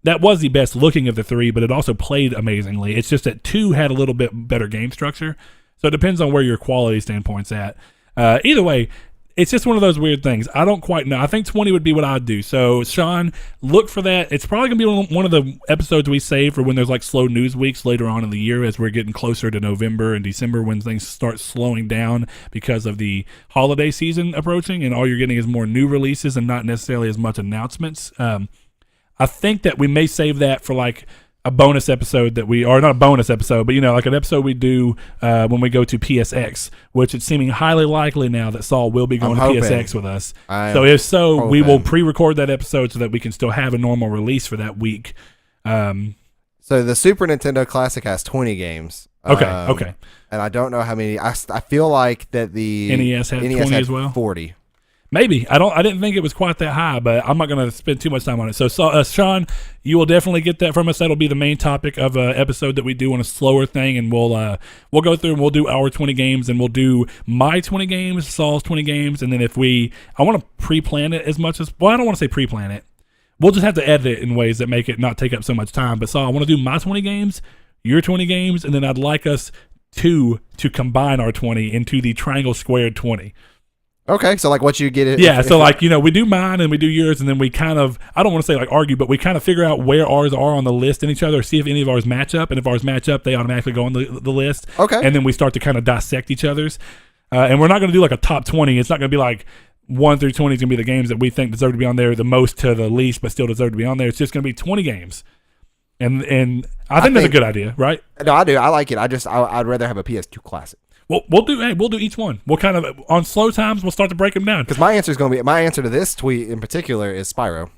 that was the best looking of the 3, but it also played amazingly. It's just that 2 had a little bit better game structure. So it depends on where your quality standpoint's at. Either way, it's just one of those weird things. I don't quite know. I think 20 would be what I'd do. So, Sean, look for that. It's probably going to be one of the episodes we save for when there's like slow news weeks later on in the year as we're getting closer to November and December when things start slowing down because of the holiday season approaching and all you're getting is more new releases and not necessarily as much announcements. I think that we may save that for like a bonus episode or not a bonus episode, but like an episode we do when we go to PSX, which it's seeming highly likely now that Saul will be going to PSX with us. So if so, we will pre-record that episode so that we can still have a normal release for that week. So the Super Nintendo Classic has 20 games. Okay. And I don't know how many. I feel like that the NES had 20 as well. 40. Maybe. I didn't think it was quite that high, but I'm not going to spend too much time on it. So Sean, you will definitely get that from us. That'll be the main topic of an episode that we do on a slower thing, and we'll go through and we'll do our 20 games, and we'll do my 20 games, Saul's 20 games, and then I want to pre-plan it as much as, well, I don't want to say pre-plan it. We'll just have to edit it in ways that make it not take up so much time. But Saul, I want to do my 20 games, your 20 games, and then I'd like us to combine our 20 into the triangle squared 20. Okay, so like what you get it. Yeah, so like, we do mine and we do yours, and then we kind of, I don't want to say like argue, but we kind of figure out where ours are on the list in each other, see if any of ours match up, and if ours match up, they automatically go on the list. Okay. And then we start to kind of dissect each other's. And we're not going to do like a top 20. It's not going to be like 1 through 20 is going to be the games that we think deserve to be on there the most to the least, but still deserve to be on there. It's just going to be 20 games. And I think that's a good idea, right? No, I do. I like it. I'd rather have a PS2 Classic. Well, we'll do each one. We'll kind of, on slow times, we'll start to break them down. Because my answer to this tweet in particular is Spyro.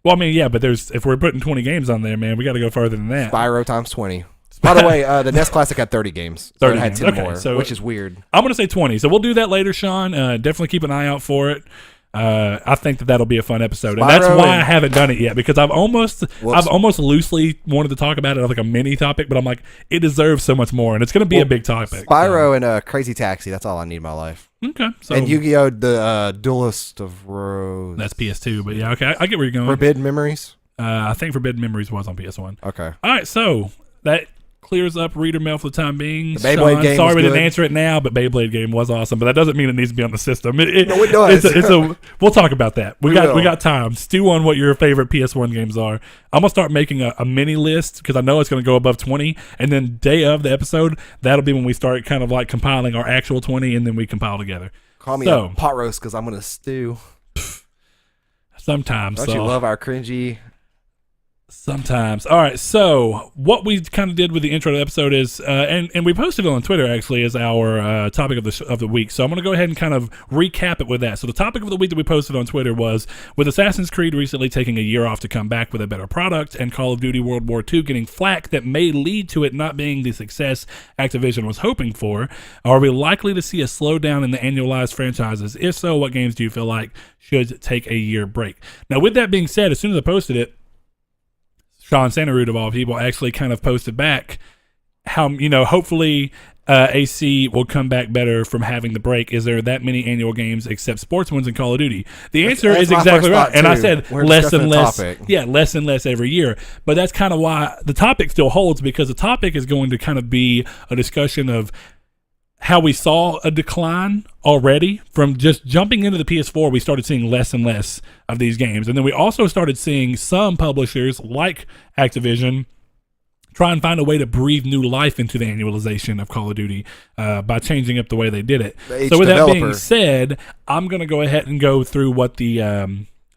Well, I mean, yeah, but if we're putting 20 games on there, man, we got to go further than that. Spyro times 20. By the way, the NES Classic had 30 games. So 30 it had games. 10 Okay, more, so which is weird. I'm going to say 20. So we'll do that later, Sean. Definitely keep an eye out for it. I think that'll be a fun episode, and that's why I haven't done it yet, because I've almost loosely wanted to talk about it as like a mini topic, but I'm like, it deserves so much more, and it's going to be a big topic. Spyro and Crazy Taxi, that's all I need in my life. Okay, so and Yu-Gi-Oh! The Duelist of Rose. That's PS2, but yeah, okay, I get where you're going. Forbidden Memories. I think Forbidden Memories was on PS1. Okay. All right, so that clears up reader mail for the time being. The Beyblade game sorry we was didn't good. answer it now, but Beyblade game was awesome. But that doesn't mean it needs to be on the system. No, it does. We'll talk about that. We will. got time. Stew on what your favorite PS1 games are. I'm gonna start making a mini list because I know it's gonna go above 20. And then day of the episode, that'll be when we start kind of like compiling our actual 20, and then we compile together. Call me a pot roast because I'm gonna stew. Sometimes. Don't you love our cringy? Sometimes. All right. So what we kind of did with the intro to the episode is, and we posted it on Twitter actually as our topic of the week. So I'm going to go ahead and kind of recap it with that. So the topic of the week that we posted on Twitter was, with Assassin's Creed recently taking a year off to come back with a better product, and Call of Duty World War II getting flack that may lead to it not being the success Activision was hoping for, are we likely to see a slowdown in the annualized franchises? If so, what games do you feel like should take a year break? Now, with that being said, as soon as I posted it, Sean Santarud, of all people, actually kind of posted back how, hopefully AC will come back better from having the break. Is there that many annual games except sports ones in Call of Duty? The answer is exactly right. And I said less and less. Yeah, less and less every year. But that's kind of why the topic still holds, because the topic is going to kind of be a discussion of how we saw a decline already from just jumping into the PS4. We started seeing less and less of these games. And then we also started seeing some publishers like Activision try and find a way to breathe new life into the annualization of Call of Duty by changing up the way they did it. So with that being said, I'm going to go ahead and go through what the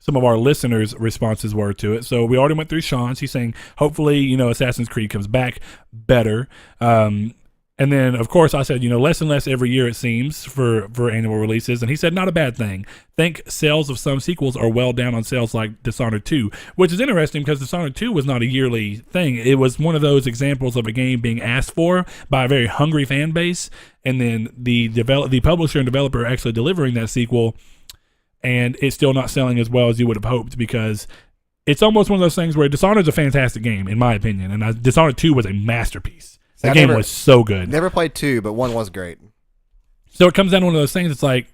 some of our listeners' responses were to it. So we already went through Sean's. He's saying, hopefully, Assassin's Creed comes back better. And then, of course, I said, less and less every year, it seems, for annual releases. And he said, not a bad thing. Think sales of some sequels are well down on sales like Dishonored 2, which is interesting because Dishonored 2 was not a yearly thing. It was one of those examples of a game being asked for by a very hungry fan base, and then the publisher and developer actually delivering that sequel, and it's still not selling as well as you would have hoped, because it's almost one of those things where Dishonored's a fantastic game, in my opinion, and Dishonored 2 was a masterpiece. That game was so good. Never played 2, but 1 was great. So it comes down to one of those things. It's like,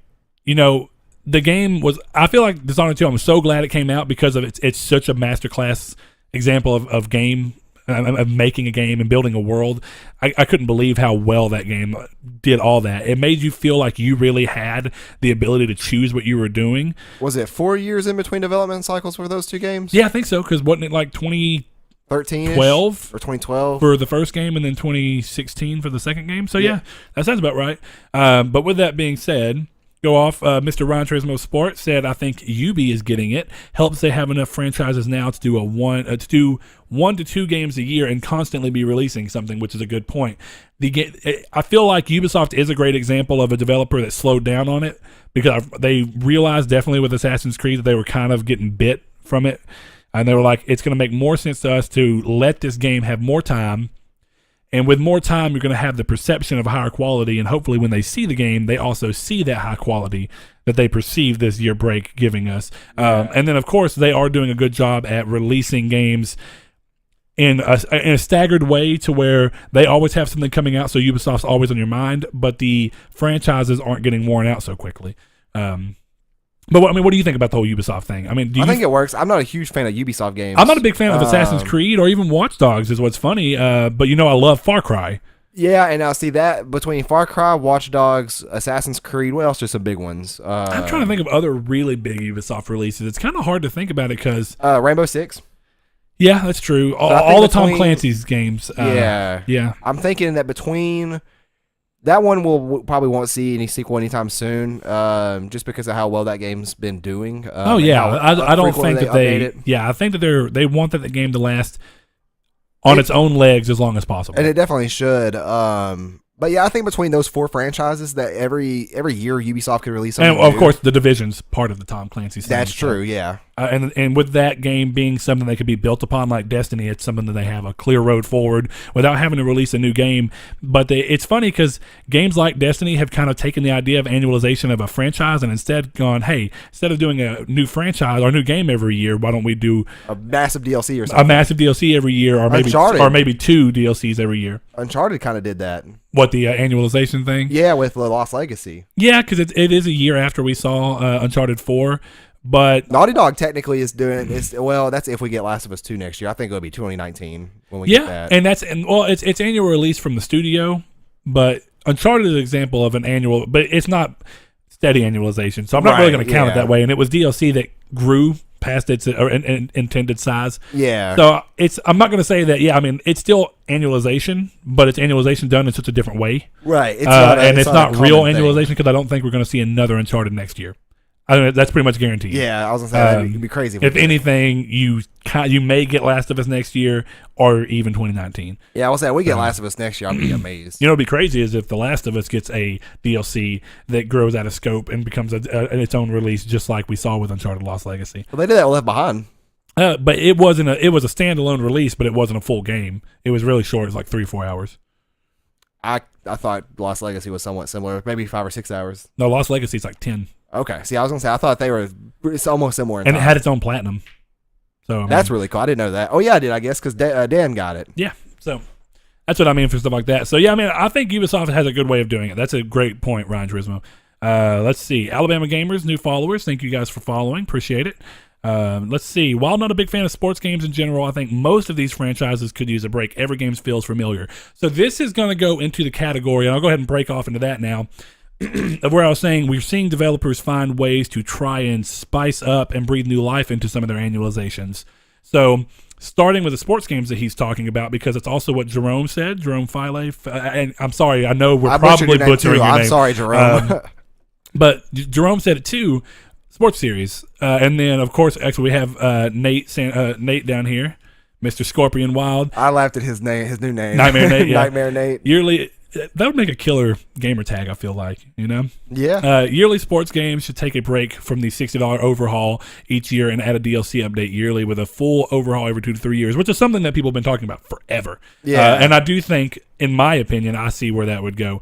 the game was, I feel like Dishonored 2, I'm so glad it came out because of it's such a masterclass example of game, of making a game and building a world. I couldn't believe how well that game did all that. It made you feel like you really had the ability to choose what you were doing. Was it 4 years in between development cycles for those two games? Yeah, I think so, because wasn't it like 2012 or 2012 for the first game, and then 2016 for the second game. So yeah, that sounds about right. But with that being said, go off. Mr. Ron Turismo Sport said, I think Ubi is getting it. Helps they have enough franchises now to do one to two games a year and constantly be releasing something, which is a good point. I feel like Ubisoft is a great example of a developer that slowed down on it, because they realized definitely with Assassin's Creed that they were kind of getting bit from it. And they were like, it's going to make more sense to us to let this game have more time. And with more time, you're going to have the perception of higher quality. And hopefully when they see the game, they also see that high quality that they perceive this year break giving us. And then, of course, they are doing a good job at releasing games in a staggered way, to where they always have something coming out. So Ubisoft's always on your mind, but the franchises aren't getting worn out so quickly. But what do you think about the whole Ubisoft thing? I think it works. I'm not a huge fan of Ubisoft games. I'm not a big fan of Assassin's Creed or even Watch Dogs, is what's funny. But I love Far Cry. Yeah, and now see that between Far Cry, Watch Dogs, Assassin's Creed, what else are some big ones? I'm trying to think of other really big Ubisoft releases. It's kind of hard to think about it because Rainbow Six. Yeah, that's true. All the Tom Clancy's games. Yeah. I'm thinking that between that one, we'll probably won't see any sequel anytime soon, just because of how well that game's been doing. I don't think that they. Yeah, I think that they want that the game to last on its own legs as long as possible, and it definitely should. But yeah, I think between those 4 franchises, that every year Ubisoft could release something. And of course, The Division's part of the Tom Clancy series. That's true, yeah. And with that game being something that could be built upon like Destiny, it's something that they have a clear road forward without having to release a new game. But it's funny because games like Destiny have kind of taken the idea of annualization of a franchise and instead gone, hey, instead of doing a new franchise or a new game every year, why don't we do a massive DLC or something? A massive DLC every year, or maybe 2 DLCs every year. Uncharted kind of did that. What, the annualization thing? Yeah, with the Lost Legacy. Yeah, because it is a year after we saw Uncharted 4. But Naughty Dog technically is doing this. Well, that's if we get Last of Us 2 next year. I think it'll be 2019 when we get that. And it's annual release from the studio, but Uncharted is an example of an annual, but it's not steady annualization. So I'm not really going to count it that way. And it was DLC that grew past its intended size. Yeah. So I'm not going to say that. Yeah, I mean it's still annualization, but it's annualization done in such a different way. Right. It's not real annualization because I don't think we're going to see another Uncharted next year. I mean, that's pretty much guaranteed. Yeah, I was gonna say it'd be crazy. If anything, you may get Last of Us next year or even 2019. Yeah, I was saying we get Last of Us next year, I'd be amazed. You know, what'd be crazy is if The Last of Us gets a DLC that grows out of scope and becomes its own release, just like we saw with Uncharted Lost Legacy. Well, they did that with Left Behind. But it was a standalone release, but it wasn't a full game. It was really short. It was like 3 or 4 hours. I thought Lost Legacy was somewhat similar, maybe 5 or 6 hours. No, Lost Legacy is like 10. Okay. See, I was gonna say I thought they were almost similar. And it had its own platinum. So that's really cool. I didn't know that. Oh yeah, I did. I guess because Dan got it. Yeah. So that's what I mean for stuff like that. So yeah, I mean I think Ubisoft has a good way of doing it. That's a great point, Ryan Turismo. Let's see, Alabama Gamers, new followers. Thank you guys for following. Appreciate it. Let's see. While not a big fan of sports games in general, I think most of these franchises could use a break. Every game feels familiar. So this is going to go into the category, and I'll go ahead and break off into that now. Of where I was saying we're seeing developers find ways to try and spice up and breathe new life into some of their annualizations. So starting with the sports games that he's talking about, because it's also what Jerome said, Jerome File. And I'm sorry, I know we're probably butchering your name. I'm sorry, Jerome. But Jerome said it too, sports series. And then, of course, actually we have Nate down here, Mr. Scorpion Wild. I laughed at his new name. Nightmare Nate, yeah. Nightmare Nate. Yearly... That would make a killer gamer tag, I feel like, you know? Yeah. Yearly sports games should take a break from the $60 overhaul each year and add a DLC update yearly with a full overhaul every 2 to 3 years, which is something that people have been talking about forever. Yeah. And I do think, in my opinion, I see where that would go.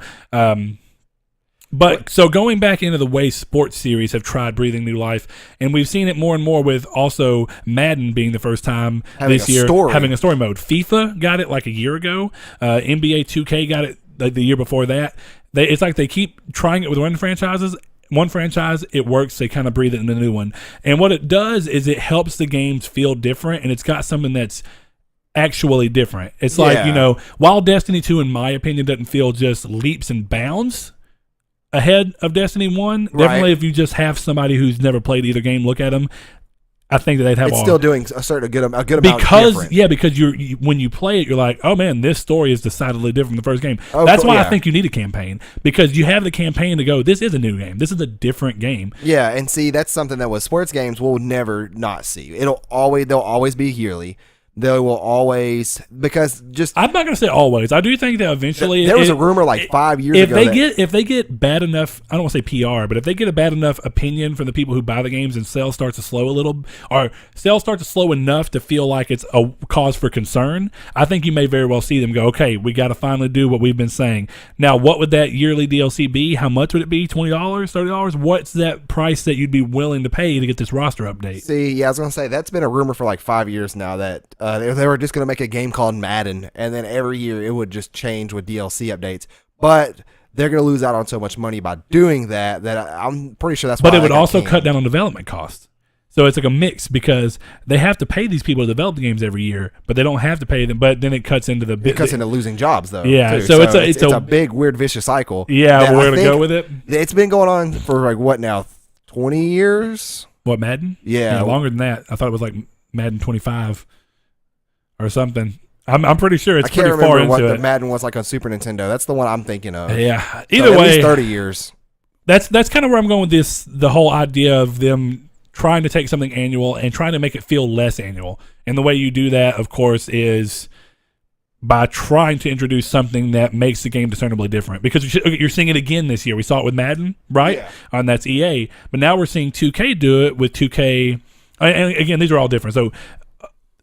But so going back into the way sports series have tried breathing new life, and we've seen it more and more with also Madden being the first time this year having a story mode. FIFA got it like a year ago. NBA 2K got it like the year before that. It's like they keep trying it with one franchise, it works, they kind of breathe it in a new one. And what it does is it helps the games feel different, and it's got something that's actually different. It's like, you know, while Destiny 2, in my opinion, doesn't feel just leaps and bounds ahead of Destiny 1, definitely if you just have somebody who's never played either game look at them, I think that they'd have still doing a good amount different. Because you when you play it, you're like, oh man, this story is decidedly different from the first game. That's why I think you need a campaign, because you have the campaign to go, this is a new game, this is a different game. Yeah, and see, that's something that with sports games we'll never not see. They'll always be yearly. They will always, because just... I'm not going to say always. I do think that eventually... There was a rumor like 5 years ago if they get bad enough, I don't want to say PR, but if they get a bad enough opinion from the people who buy the games and sales start to slow a little, or sales start to slow enough to feel like it's a cause for concern, I think you may very well see them go, okay, we got to finally do what we've been saying. Now, what would that yearly DLC be? How much would it be? $20? $30? What's that price that you'd be willing to pay to get this roster update? See, yeah, I was going to say, that's been a rumor for like 5 years now that... they were just going to make a game called Madden, and then every year it would just change with DLC updates. But they're going to lose out on so much money by doing that I'm pretty sure that's why. But it would also cut down on development costs. So it's like a mix because they have to pay these people to develop the games every year, but they don't have to pay them. But then it cuts into losing jobs though. Yeah, too. so it's a big weird vicious cycle. Yeah, we're gonna go with it. It's been going on for like what now, 20 years? What, Madden? Yeah, longer than that. I thought it was like Madden 25 or something. I'm pretty sure it's pretty far into it. I can't remember what the Madden was like on Super Nintendo. That's the one I'm thinking of. Yeah. Either way, at least 30 years. That's kind of where I'm going with this. The whole idea of them trying to take something annual and trying to make it feel less annual. And the way you do that, of course, is by trying to introduce something that makes the game discernibly different. Because you're seeing it again this year. We saw it with Madden, right? Yeah. And that's EA. But now we're seeing 2K do it with 2K. And again, these are all different. So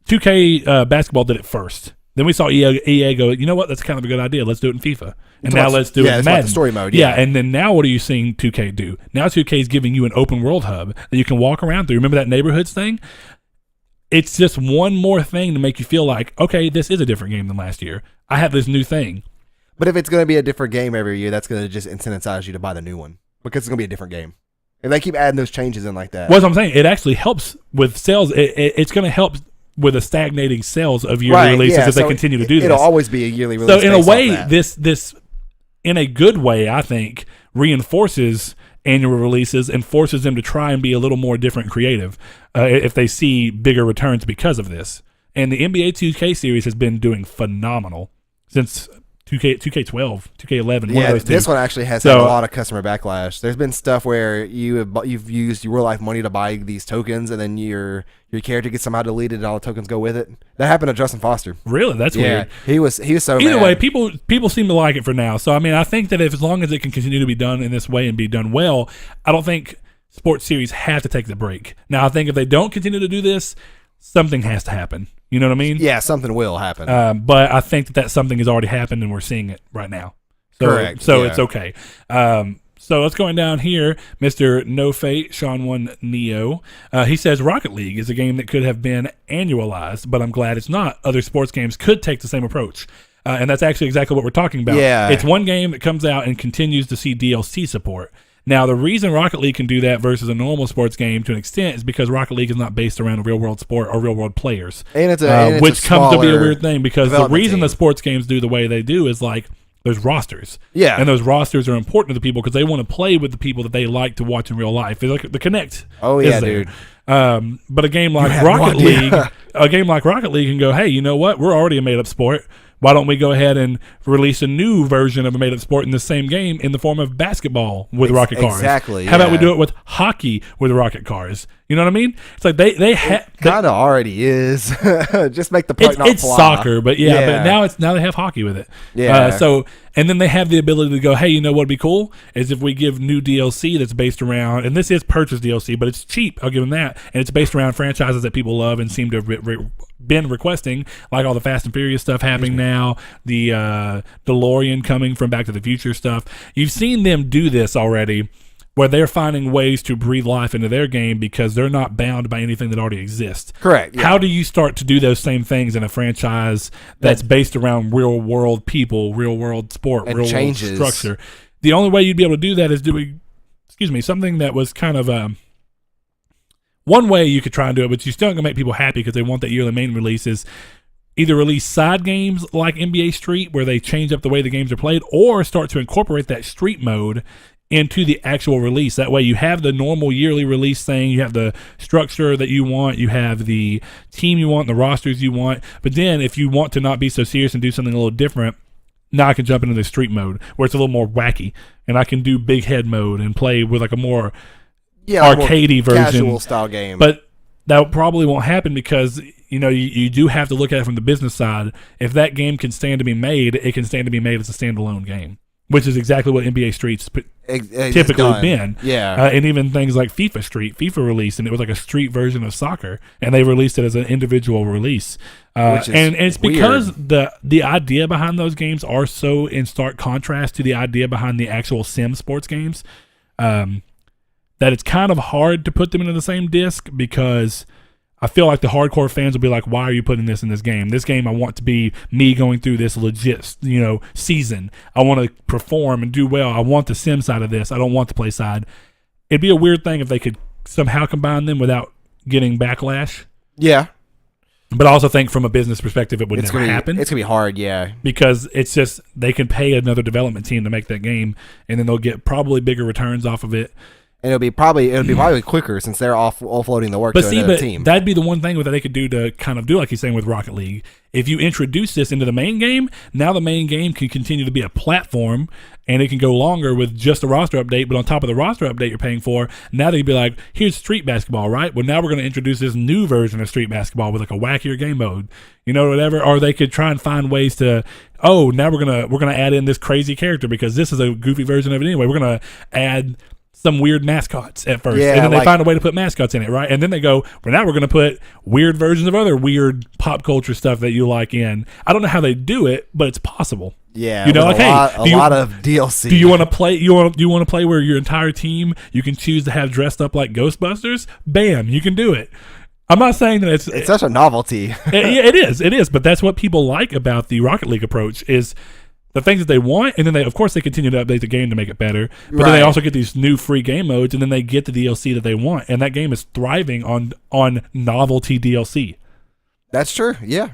2K basketball did it first. Then we saw EA go, you know what? That's kind of a good idea. Let's do it in FIFA. And now let's do it in Madden. Like the story mode. Yeah, and then now what are you seeing 2K do? Now 2K is giving you an open world hub that you can walk around through. Remember that neighborhoods thing? It's just one more thing to make you feel like, okay, this is a different game than last year. I have this new thing. But if it's going to be a different game every year, that's going to just incentivize you to buy the new one because it's going to be a different game. If they keep adding those changes in like that. Well, that's what I'm saying. It actually helps with sales. It's going to help with the stagnating sales of yearly releases if they continue to do this. It'll always be a yearly release. So in a way, this in a good way, I think, reinforces annual releases and forces them to try and be a little more different and creative if they see bigger returns because of this. And the NBA 2K series has been doing phenomenal since 2K12, 2K11. Yeah, this one actually has had a lot of customer backlash. There's been stuff where you've used your real life money to buy these tokens, and then your character gets somehow deleted, and all the tokens go with it. That happened to Justin Foster. Really, that's weird. He was so. Either mad. way, people seem to like it for now. So I mean, I think that as long as it can continue to be done in this way and be done well, I don't think sports series have to take the break. Now, I think if they don't continue to do this, something has to happen. You know what I mean? Yeah, something will happen. But I think that something has already happened, and we're seeing it right now. So, correct. So it's okay. So let's go down here. Mr. No Fate, Sean 1 Neo. He says Rocket League is a game that could have been annualized, but I'm glad it's not. Other sports games could take the same approach. And that's actually exactly what we're talking about. Yeah. It's one game that comes out and continues to see DLC support. Now, the reason Rocket League can do that versus a normal sports game to an extent is because Rocket League is not based around a real-world sport or real-world players. And it's which comes to be a weird thing because the reason team. the sports games do the way they do is like there's rosters. Yeah. And those rosters are important to the people because they want to play with the people that they like to watch in real life. It's like the Connect. Oh, yeah, dude. But a game like Rocket League can go, hey, you know what? We're already a made-up sport. Why don't we go ahead and release a new version of a made-up sport in the same game in the form of basketball with rocket cars? Exactly. How about we do it with hockey with rocket cars? You know what I mean? It's like they kind of already is. Just make the puck not it's fly. Soccer, but but now they have hockey with it. Yeah. And then they have the ability to go, hey, you know what'd be cool is if we give new DLC that's based around, and this is purchase DLC, but it's cheap. I'll give them that, and it's based around franchises that people love and seem to have been requesting, like all the Fast and Furious stuff happening now, the DeLorean coming from Back to the Future stuff. You've seen them do this already, where they're finding ways to breathe life into their game because they're not bound by anything that already exists. Correct. Yeah. How do you start to do those same things in a franchise that's based around real-world people, real-world sport, real-world structure? The only way you'd be able to do that is doing, something that was kind of one way you could try and do it, but you're still going to make people happy because they want that yearly main release is either release side games like NBA Street where they change up the way the games are played or start to incorporate that street mode into the actual release. That way you have the normal yearly release thing, you have the structure that you want, you have the team you want, the rosters you want, but then if you want to not be so serious and do something a little different, now I can jump into the street mode where it's a little more wacky and I can do big head mode and play with like a more arcadey version, casual style game. But that probably won't happen because you do have to look at it from the business side. If that game can stand to be made, it can stand to be made as a standalone game, which is exactly what NBA Street's typically been. Yeah. And even things like FIFA released, and it was like a street version of soccer, and they released it as an individual release. And it's because the idea behind those games are so in stark contrast to the idea behind the actual sim sports games, that it's kind of hard to put them into the same disc because I feel like the hardcore fans will be like, why are you putting this in this game? This game I want to be me going through this legit, season. I want to perform and do well. I want the sim side of this. I don't want the play side. It'd be a weird thing if they could somehow combine them without getting backlash. Yeah. But I also think from a business perspective, it would never happen. It's going to be hard, yeah. Because it's just, they can pay another development team to make that game, and then they'll get probably bigger returns off of it. And it'll be probably quicker since they're offloading the work to another team. That'd be the one thing that they could do to kind of do like he's saying with Rocket League. If you introduce this into the main game, now the main game can continue to be a platform, and it can go longer with just a roster update. But on top of the roster update you're paying for, now they'd be like, here's street basketball, right? Well, now we're going to introduce this new version of street basketball with like a wackier game mode, whatever. Or they could try and find ways to, now we're gonna add in this crazy character because this is a goofy version of it anyway. We're gonna add some weird mascots at first, and then they find a way to put mascots in it, right? And then they go, well, now we're going to put weird versions of other weird pop culture stuff that you like in. I don't know how they do it, but it's possible. Yeah, a lot of DLC. Do you want to play? You want to play where your entire team you can choose to have dressed up like Ghostbusters? Bam, you can do it. I'm not saying that it's such a novelty. It is, but that's what people like about the Rocket League approach is the things that they want, and then they continue to update the game to make it better. But then they also get these new free game modes, and then they get the DLC that they want, and that game is thriving on novelty DLC. That's true. Yeah.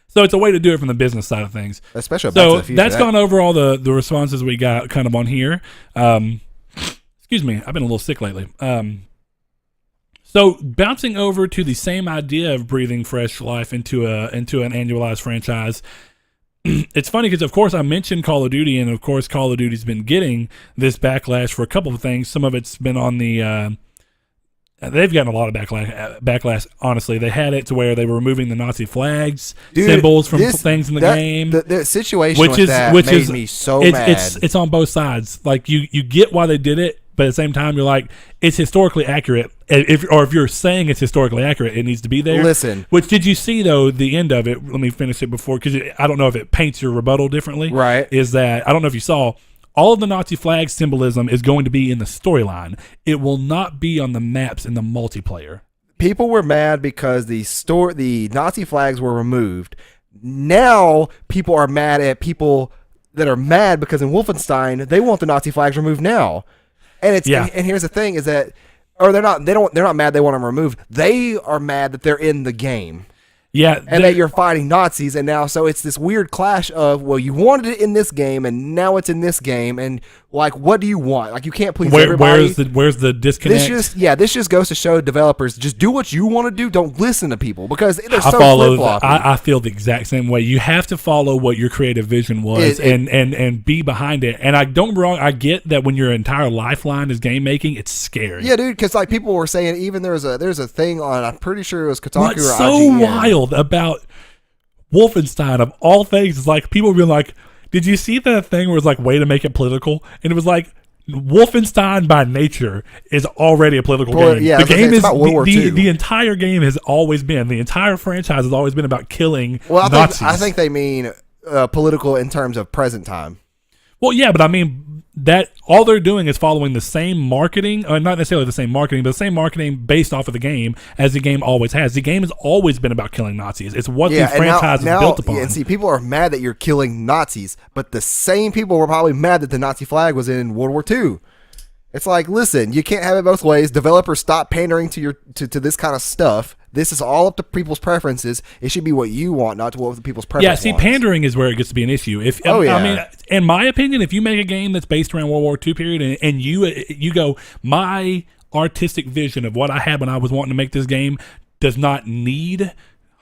So it's a way to do it from the business side of things. Especially so that's gone over all the responses we got kind of on here. Excuse me, I've been a little sick lately. So bouncing over to the same idea of breathing fresh life into an annualized franchise. It's funny because, of course, I mentioned Call of Duty, and, of course, Call of Duty's been getting this backlash for a couple of things. Some of it's been on the they've gotten a lot of backlash, honestly. They had it to where they were removing the Nazi flags, symbols from things in the game. The situation made me so mad. It's on both sides. Like, you get why they did it, but at the same time, you're like, it's historically accurate. If you're saying it's historically accurate, it needs to be there. Listen. Which, did you see, though, the end of it? Let me finish it before, because I don't know if it paints your rebuttal differently. Right. Is that, I don't know if you saw, all of the Nazi flag symbolism is going to be in the storyline. It will not be on the maps in the multiplayer. People were mad because the Nazi flags were removed. Now, people are mad at people that are mad because in Wolfenstein, they want the Nazi flags removed now. And and here's the thing is that, or they're not mad they want them removed. They are mad that they're in the game. Yeah. And that you're fighting Nazis, and now, so it's this weird clash of, well, you wanted it in this game, and now it's in this game, and, like, what do you want? Like, you can't please everybody. Where's the disconnect? This just goes to show developers, just do what you want to do, don't listen to people, because they're so flip-floppy. I feel the exact same way. You have to follow what your creative vision was and be behind it. And I don't get me wrong, I get that when your entire lifeline is game making, it's scary. Yeah, dude, because, like, people were saying, even there's a thing on, I'm pretty sure it was Kotaku What's or so IGN. wild about Wolfenstein, of all things, is like people being like, did you see that thing where it's like, way to make it political? And it was like, Wolfenstein by nature is already a political game. Yeah, the game is about World War II. The entire game has always been, the entire franchise has always been about killing Nazis. I think they mean political in terms of present time. Well, yeah, but I mean that all they're doing is following the same marketing, or not necessarily the same marketing, but the same marketing based off of the game as the game always has. The game has always been about killing Nazis. It's what the franchise is built upon. Yeah, and see, people are mad that you're killing Nazis, but the same people were probably mad that the Nazi flag was in World War II. It's like, listen, you can't have it both ways. Developers, stop pandering to this kind of stuff. This is all up to people's preferences. It should be what you want, not to what people's preferences. Yeah, see, pandering is where it gets to be an issue. I mean, in my opinion, if you make a game that's based around World War II period, and you go, my artistic vision of what I had when I was wanting to make this game does not need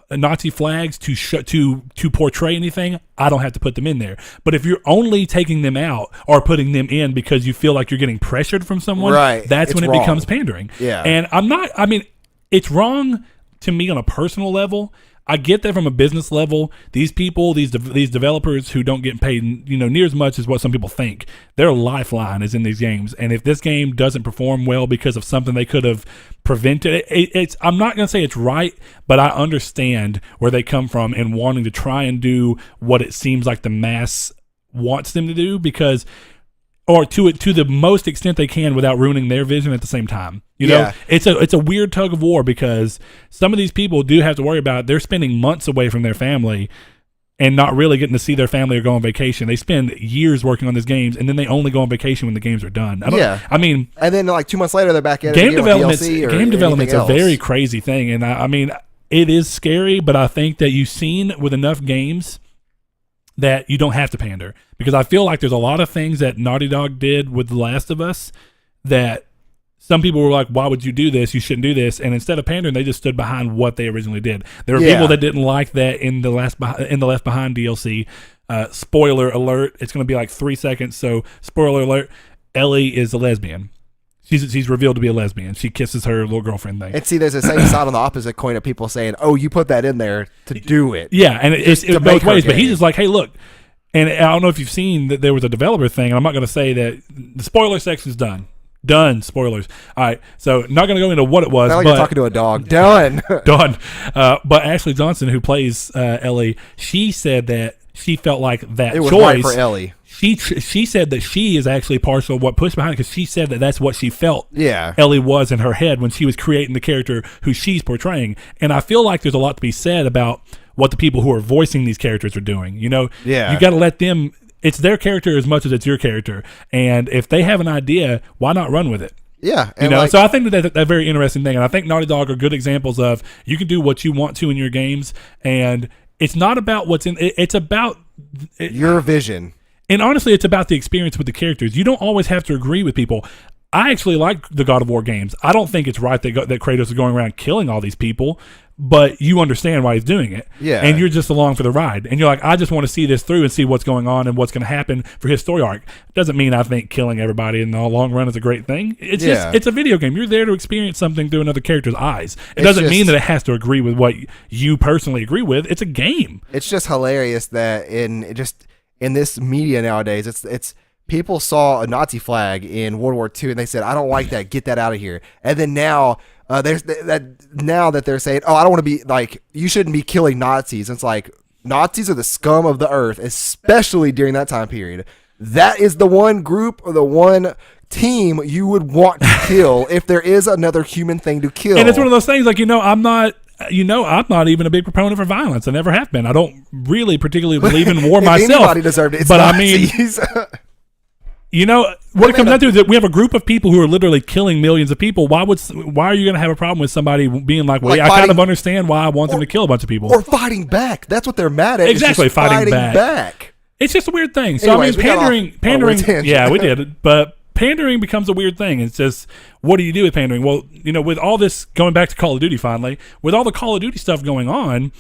Nazi flags to portray anything, I don't have to put them in there. But if you're only taking them out or putting them in because you feel like you're getting pressured from someone, that's when it becomes pandering. Yeah. And it's wrong to me on a personal level. I get that from a business level. These people, these developers who don't get paid, near as much as what some people think, their lifeline is in these games. And if this game doesn't perform well because of something they could have prevented, I'm not going to say it's right, but I understand where they come from in wanting to try and do what it seems like the mass wants them to do, because, or to the most extent they can without ruining their vision at the same time. It's a weird tug of war, because some of these people do have to worry about, they're spending months away from their family and not really getting to see their family or go on vacation. They spend years working on these games, and then they only go on vacation when the games are done. I mean, and then like 2 months later, they're back in game development's a very crazy thing, and I mean, it is scary, but I think that you've seen with enough games that you don't have to pander, because I feel like there's a lot of things that Naughty Dog did with The Last of Us that some people were like, why would you do this? You shouldn't do this. And instead of pandering, they just stood behind what they originally did. There were people that didn't like that in the Left Behind DLC. Spoiler alert. It's going to be like 3 seconds. So spoiler alert. Ellie is a lesbian. She's revealed to be a lesbian. She kisses her little girlfriend thing. And see, there's the same side on the opposite coin of people saying, oh, you put that in there to do it. Yeah, and it's both ways. But he's just like, hey, look. And I don't know if you've seen that there was a developer thing. And I'm not going to say that the spoiler section's done. Done. Spoilers. All right. So not going to go into what it was. Not like you're talking to a dog. Done. Done. But Ashley Johnson, who plays Ellie, she said that she felt like that it was choice right for Ellie. She said that she is actually partial to what pushed behind it, because she said that that's what she felt Ellie was in her head when she was creating the character who she's portraying. And I feel like there's a lot to be said about what the people who are voicing these characters are doing. You know, you got to let them. It's their character as much as it's your character, and if they have an idea, why not run with it? Yeah, and you know. So I think that's a very interesting thing, and I think Naughty Dog are good examples of you can do what you want to in your games, and it's not about what's in. It's about your vision, and honestly, it's about the experience with the characters. You don't always have to agree with people. I actually like the God of War games. I don't think it's right that Kratos is going around killing all these people, but you understand why he's doing it. Yeah. And you're just along for the ride. And you're like, I just want to see this through and see what's going on and what's going to happen for his story arc. Doesn't mean I think killing everybody in the long run is a great thing. It's just, it's a video game. You're there to experience something through another character's eyes. It doesn't mean that it has to agree with what you personally agree with. It's a game. It's just hilarious that in this media nowadays, it's people saw a Nazi flag in World War II and they said, I don't like that. Get that out of here. And then now now that they're saying, oh, I don't want to be like, you shouldn't be killing Nazis. It's like, Nazis are the scum of the earth, especially during that time period. That is the one group or the one team you would want to kill if there is another human thing to kill. And it's one of those things like, I'm not even a big proponent for violence. I never have been. I don't really particularly believe in war myself. Anybody deserved it. It's but Nazis. I mean, what it comes down to is that we have a group of people who are literally killing millions of people. Why are you going to have a problem with somebody being like, well, I kind of understand why I want them to kill a bunch of people. Or fighting back. That's what they're mad at. Exactly, fighting back. It's just a weird thing. So, anyways, I mean, pandering. Yeah, we did. But pandering becomes a weird thing. It's just, what do you do with pandering? Well, with all this, going back to Call of Duty finally, with all the Call of Duty stuff going on,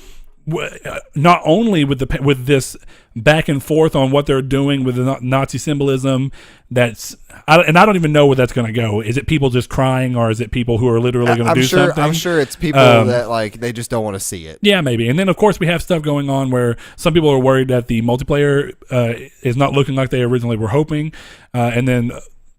not only with this back and forth on what they're doing with the Nazi symbolism, I don't even know where that's going to go. Is it people just crying, or is it people who are literally going to do something? I'm sure it's people that like they just don't want to see it. Yeah, maybe. And then of course we have stuff going on where some people are worried that the multiplayer is not looking like they originally were hoping, and then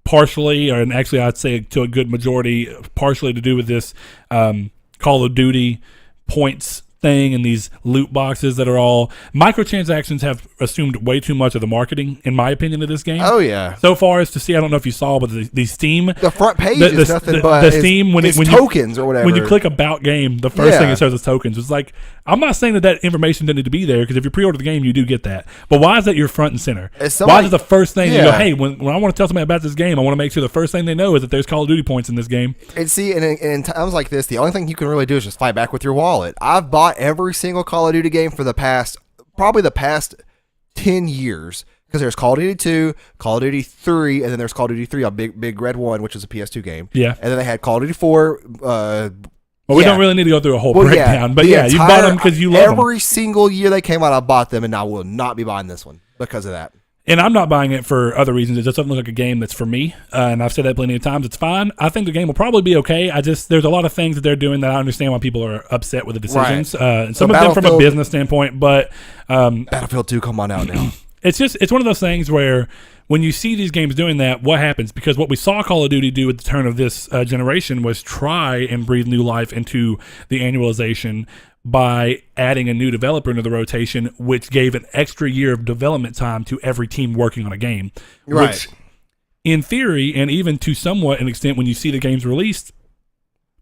partially, and actually I'd say to a good majority, partially to do with this Call of Duty points thing and these loot boxes that are all microtransactions have assumed way too much of the marketing, in my opinion, of this game. Oh yeah. So far as to see, I don't know if you saw, but the Steam, the front page is nothing but the Steam when tokens or whatever. When you click about game, the first thing it shows is tokens. It's like, I'm not saying that information didn't need to be there, because if you pre-order the game, you do get that. But why is that your front and center? Why is it the first thing you go, hey, when I want to tell somebody about this game, I want to make sure the first thing they know is that there's Call of Duty points in this game. And see, and in times like this, the only thing you can really do is just fight back with your wallet. I've bought every single Call of Duty game for the past 10 years, because there's Call of Duty 2, Call of Duty 3, and then there's Call of Duty 3 on Big Red 1, which is a PS2 game. Yeah. And then they had Call of Duty 4. Well, we don't really need to go through a whole breakdown, but you bought them because you love them. Every single year they came out, I bought them, and I will not be buying this one because of that. And I'm not buying it for other reasons. It just doesn't look like a game that's for me. And I've said that plenty of times. It's fine. I think the game will probably be okay. There's a lot of things that they're doing that I understand why people are upset with the decisions. Right. And some of them from a business standpoint, but Battlefield 2, come on out now. It's one of those things where when you see these games doing that, what happens? Because what we saw Call of Duty do at the turn of this generation was try and breathe new life into the annualization by adding a new developer into the rotation, which gave an extra year of development time to every team working on a game. Right. Which, in theory, and even to somewhat an extent, when you see the games released,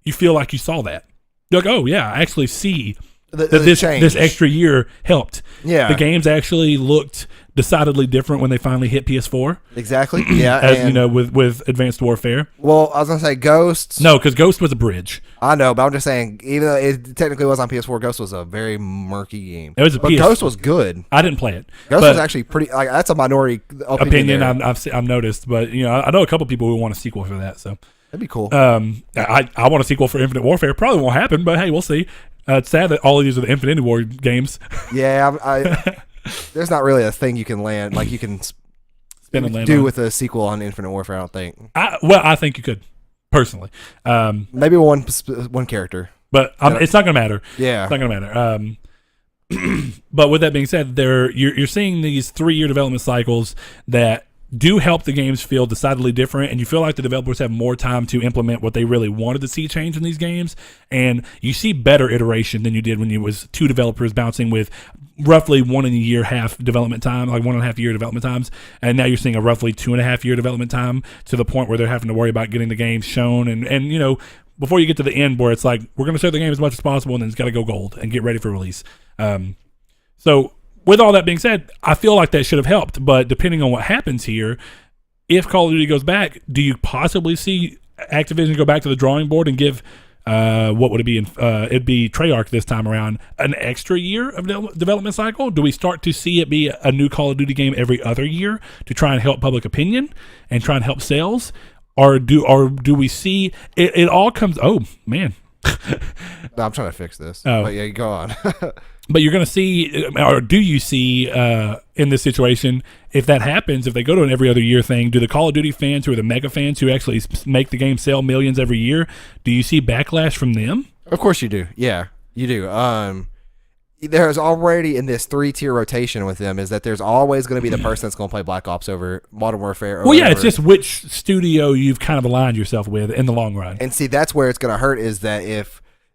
you feel like you saw that. You're like, oh yeah, I actually see this extra year helped. Yeah. The games actually looked decidedly different when they finally hit PS4. Exactly. Yeah. As you know, with Advanced Warfare. Well, I was gonna say Ghosts. No, because Ghost was a bridge. I know, but I'm just saying, even though it technically was on PS4, Ghost was a very murky game. It was but Ghost was good. I didn't play it. Ghost was actually pretty. Like, that's a minority opinion. I've noticed, but I know a couple people who want a sequel for that. So that'd be cool. I want a sequel for Infinite Warfare. Probably won't happen, but hey, we'll see. It's sad that all of these are the Infinite War games. Yeah, there's not really a thing you can land like you can spin and land do on. with a sequel on Infinite Warfare. I don't think. I think you could personally. Maybe one character, but it's not gonna matter. Yeah, it's not gonna matter. But with that being said, you're seeing these 3-year development cycles that do help the games feel decidedly different, and you feel like the developers have more time to implement what they really wanted to see change in these games, and you see better iteration than you did when you was 2 developers bouncing with roughly 1.5 development time, like 1.5 year development times, and now you're seeing a roughly 2.5 year development time to the point where they're having to worry about getting the game shown, and before you get to the end where it's like, we're going to show the game as much as possible, and then it's got to go gold and get ready for release. So with all that being said, I feel like that should have helped, but depending on what happens here, if Call of Duty goes back, do you possibly see Activision go back to the drawing board and give, what would it be? It'd be Treyarch this time around, an extra year of development cycle? Do we start to see it be a new Call of Duty game every other year to try and help public opinion and try and help sales? Or do we see it all comes? Oh man, no, I'm trying to fix this. Oh. But yeah, go on. But you're going to see, or do you see in this situation, if that happens, if they go to an every other year thing, do the Call of Duty fans who are the mega fans who actually make the game sell millions every year, do you see backlash from them? Of course you do. Yeah, you do. There's already in this 3-tier rotation with them is that there's always going to be the person that's going to play Black Ops over Modern Warfare. Or whatever. It's just which studio you've kind of aligned yourself with in the long run. And see, that's where it's going to hurt is that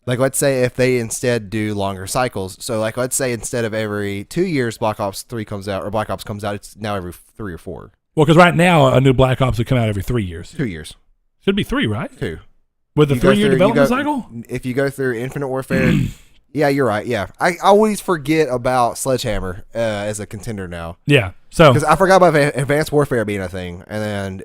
let's say if they instead do longer cycles. So, let's say instead of every 2 years Black Ops 3 comes out or Black Ops comes out, it's now every 3 or 4. Well, because right now a new Black Ops would come out every 3 years. 2 years. Should be 3, right? 2. With the 3-year development cycle? If you go through Infinite Warfare, yeah, you're right. Yeah, I always forget about Sledgehammer as a contender now. Yeah, so because I forgot about Advanced Warfare being a thing, and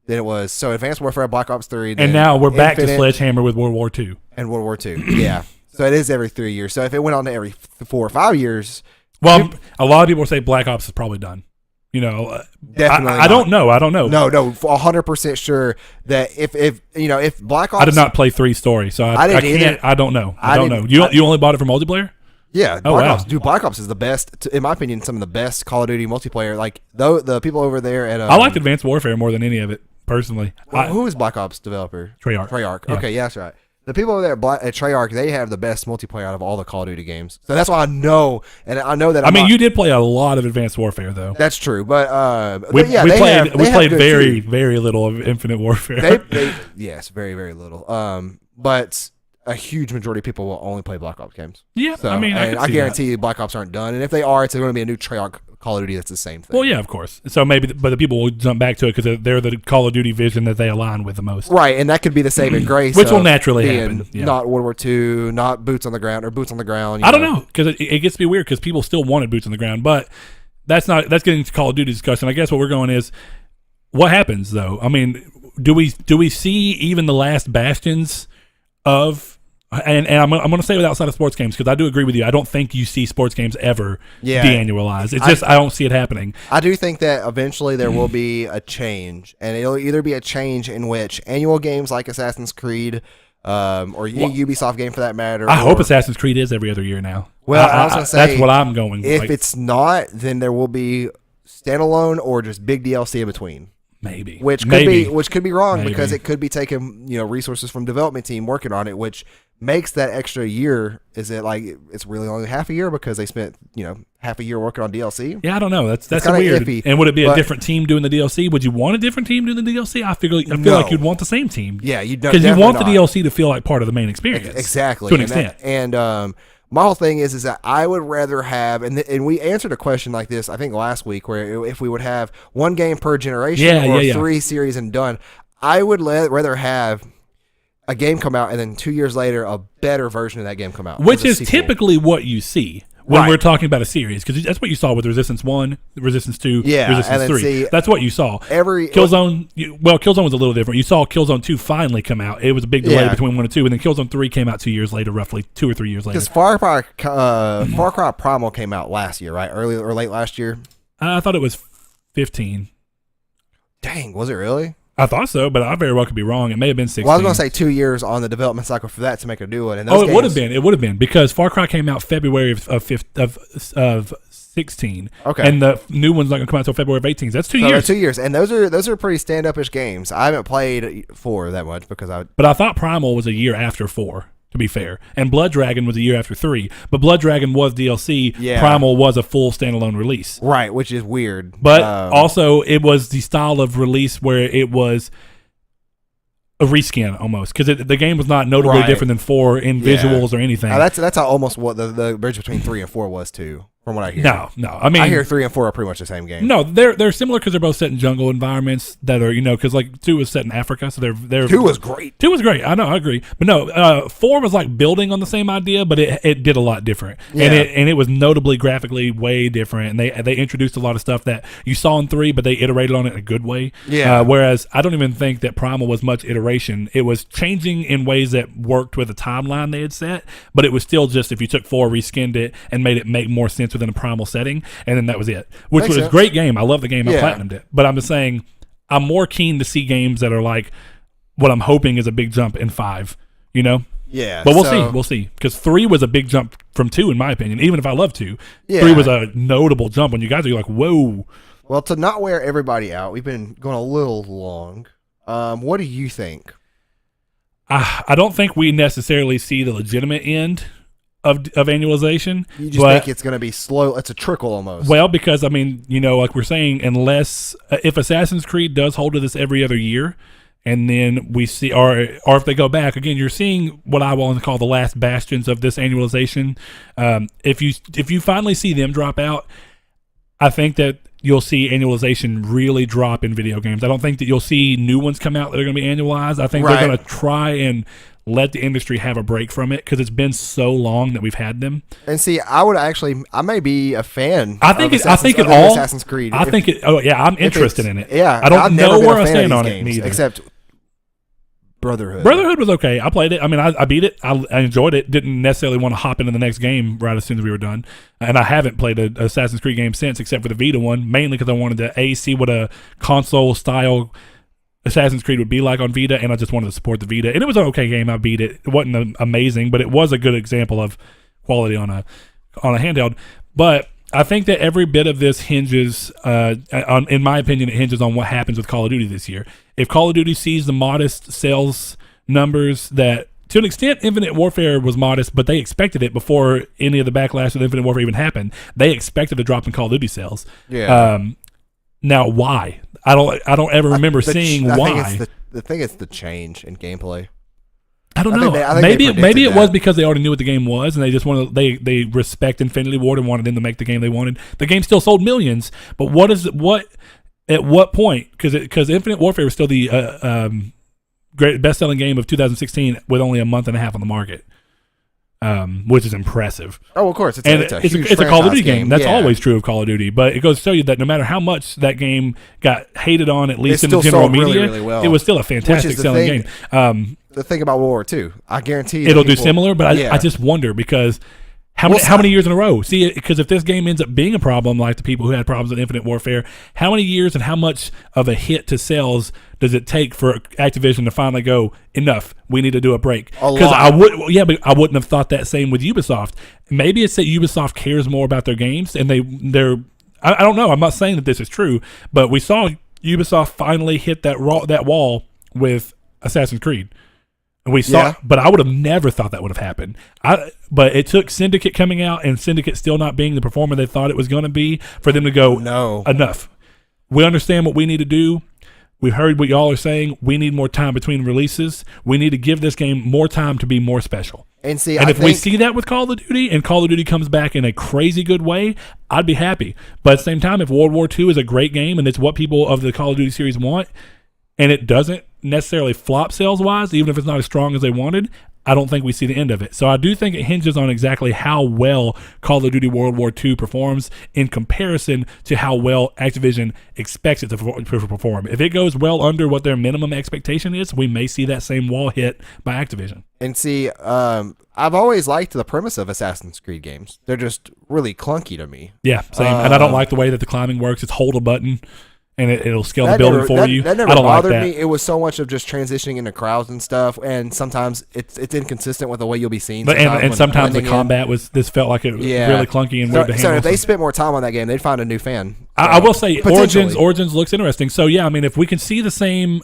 then it was Advanced Warfare, Black Ops 3, and now we're back to Sledgehammer with World War II and World War II. Yeah, so it is every 3 years. So if it went on to every 4 or 5 years, well, a lot of people say Black Ops is probably done. Definitely. I don't know. No, 100% sure that if Black Ops. I did not play 3 story, so I can't. Either. I don't know. I don't know. You only bought it for multiplayer? Yeah, Black Ops. Dude, Black Ops is the best, in my opinion, some of the best Call of Duty multiplayer. Like the people over there at. I liked Advanced Warfare more than any of it personally. Who is Black Ops developer? Treyarch. Yeah. Okay, yeah, that's right. The people over there at Treyarch, they have the best multiplayer out of all the Call of Duty games. So that's why I know, and I know that. You did play a lot of Advanced Warfare, though. That's true, but we played very, very little of Infinite Warfare. Yes, very, very little. But a huge majority of people will only play Black Ops games. Yeah, so, I guarantee you, Black Ops aren't done, and if they are, it's going to be a new Treyarch Call of Duty that's the same thing. Well, yeah, of course. So but the people will jump back to it because they're the Call of Duty vision that they align with the most. Right, and that could be the saving grace. Which will naturally happen. Yeah. Not World War II, not boots on the ground, or boots on the ground. I don't know, because it gets to be weird because people still wanted boots on the ground, but that's getting to Call of Duty discussion. I guess what we're going is, what happens, though? Do we see even the last bastions of... And I'm going to say it outside of sports games because I do agree with you. I don't think you see sports games ever de-annualized. It's just I don't see it happening. I do think that eventually there will be a change, and it'll either be a change in which annual games like Assassin's Creed or any Ubisoft game for that matter. I hope Assassin's Creed is every other year now. Well, I was going to say that's what I'm going. If it's not, then there will be standalone or just big DLC in between. Maybe. Which could be wrong because it could be taking resources from development team working on it, which makes that extra year. Is it like it's really only half a year because they spent half a year working on DLC? Yeah, I don't know. That's weird. Iffy, and would it be a different team doing the DLC? Would you want a different team doing the DLC? I feel like you'd want the same team. Yeah, you because you want the DLC to feel like part of the main experience. Exactly, to an extent. My whole thing is that I would rather have, and we answered a question like this, I think last week, where if we would have one game per generation or 3 series and done, I would rather have a game come out and then 2 years later a better version of that game come out, which is typically what you see when we're talking about a series, because that's what you saw with Resistance 1, Resistance 2, Resistance 3. That's what you saw. Killzone, Killzone was a little different. You saw Killzone 2 finally come out. It was a big delay between 1 and 2, and then Killzone 3 came out 2 years later, roughly 2 or 3 years later. Because Far Cry Primal came out last year, right? Early or late last year? I thought it was 15. Dang, was it really? I thought so, but I very well could be wrong. It may have been 16. Well, I was going to say 2 years on the development cycle for that to make a new one. And it would have been. It would have been, because Far Cry came out February of 16. Okay. And the new one's not going to come out until February of 18. So that's 2 years. That's 2 years. And those are pretty stand-up-ish games. I haven't played 4 that much because But I thought Primal was a year after 4. To be fair, and Blood Dragon was a year after 3, but Blood Dragon was DLC. Yeah. Primal was a full standalone release, right? Which is weird. But also, it was the style of release where it was a reskin almost, because the game was not notably different than 4 in visuals or anything. That's almost what the bridge between 3 and 4 was too, from what I hear. No. I mean, I hear 3 and 4 are pretty much the same game. No, they're similar because they're both set in jungle environments that are, because like 2 was set in Africa, so they're 2 was great. 2 was great. I know, I agree, but no, 4 was like building on the same idea, but it did a lot different, and it was notably graphically way different, and they introduced a lot of stuff that you saw in 3, but they iterated on it in a good way. Yeah. Whereas I don't even think that Primal was much iteration. It was changing in ways that worked with the timeline they had set, but it was still just if you took 4, reskinned it, and made it make more sense within a Primal setting, and then that was it. Which was a great game. I love the game. I platinumed it. But I'm just saying, I'm more keen to see games that are like what I'm hoping is a big jump in 5. Yeah. But we'll see. Because 3 was a big jump from 2, in my opinion. Even if I love 2, yeah. 3 was a notable jump. When you guys are like, whoa. Well, to not wear everybody out, we've been going a little long. What do you think? I don't think we necessarily see the legitimate end of annualization. You just think it's going to be slow. It's a trickle almost. Well, because I mean, like we're saying, unless if Assassin's Creed does hold to this every other year, and then we see, or if they go back again, you're seeing what I want to call the last bastions of this annualization. If you finally see them drop out, I think that you'll see annualization really drop in video games. I don't think that you'll see new ones come out that are going to be annualized. I think they're going to try and let the industry have a break from it because it's been so long that we've had them. And see, I may be a fan. I think Assassin's Creed. I'm interested in it. Yeah, I don't know where I stand on it neither. Except Brotherhood. Brotherhood was okay. I played it. I mean, I beat it. I enjoyed it. Didn't necessarily want to hop into the next game right as soon as we were done. And I haven't played an Assassin's Creed game since, except for the Vita one, mainly because I wanted to see what a console-style Assassin's Creed would be like on Vita, and I just wanted to support the Vita. And it was an okay game. I beat it. It wasn't amazing, but it was a good example of quality on a handheld. But I think that every bit of this hinges, in my opinion, it hinges on what happens with Call of Duty this year. If Call of Duty sees the modest sales numbers that, to an extent, Infinite Warfare was modest, but they expected it before any of the backlash of Infinite Warfare even happened. They expected a drop in Call of Duty sales. Yeah. Now, why? I don't ever remember seeing why. The thing is the change in gameplay. I don't know. Maybe it was because they already knew what the game was, and they just wanted they respect Infinity Ward and wanted them to make the game they wanted. The game still sold millions, but at what point? Because Infinite Warfare was still the great best-selling game of 2016 with only a month and a half on the market, which is impressive. Oh, of course, it's a Call of Duty game. That's always true of Call of Duty, but it goes to show you that no matter how much that game got hated on, at least in the general media, really, really well. It was still a fantastic selling game. The thing about World War II, I guarantee it'll do similar, but I just wonder because how many years in a row? See, because if this game ends up being a problem, like the people who had problems with Infinite Warfare, how many years and how much of a hit to sales does it take for Activision to finally go, enough, we need to do a break? Because I wouldn't have thought that same with Ubisoft. Maybe it's that Ubisoft cares more about their games, and they're I don't know. I'm not saying that this is true, but we saw Ubisoft finally hit that wall with Assassin's Creed. We saw, but I would have never thought that would have happened. But it took Syndicate coming out and Syndicate still not being the performer they thought it was going to be for them to go, no, enough. We understand what we need to do. We've heard what y'all are saying. We need more time between releases. We need to give this game more time to be more special. And if we see that with Call of Duty and Call of Duty comes back in a crazy good way, I'd be happy. But at the same time, if World War II is a great game and it's what people of the Call of Duty series want, and it doesn't necessarily flop sales wise, even if it's not as strong as they wanted, I don't think we see the end of it. So I do think it hinges on exactly how well Call of Duty World War II performs in comparison to how well Activision expects it to perform. If it goes well under what their minimum expectation is, we may see that same wall hit by Activision. And see, I've always liked the premise of Assassin's Creed games. They're just really clunky to me. Yeah, same. And I don't like the way that the climbing works. It's hold a button and it'll scale the building for you. That never I don't bothered like that. me. It was so much of just transitioning into crowds and stuff, and sometimes it's inconsistent with the way you'll be seen. And sometimes the combat felt like it was really clunky and weird to handle. So if they spent more time on that game, they'd find a new fan. I will say Origins looks interesting. So yeah, I mean, if we can see the same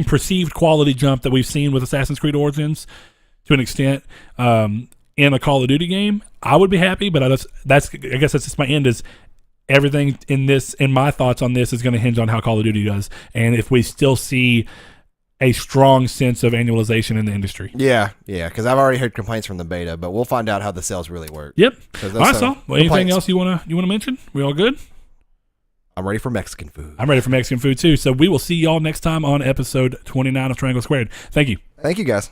perceived quality jump that we've seen with Assassin's Creed Origins to an extent in a Call of Duty game, I would be happy. But I guess that's just my end is. Everything in my thoughts on this is going to hinge on how Call of Duty does, and if we still see a strong sense of annualization in the industry. Yeah, because I've already heard complaints from the beta, but we'll find out how the sales really work. Yep. All right, so anything else you want to mention? We all good? I'm ready for Mexican food. I'm ready for Mexican food too. So we will see y'all next time on episode 29 of Triangle Squared. Thank you. Thank you, guys.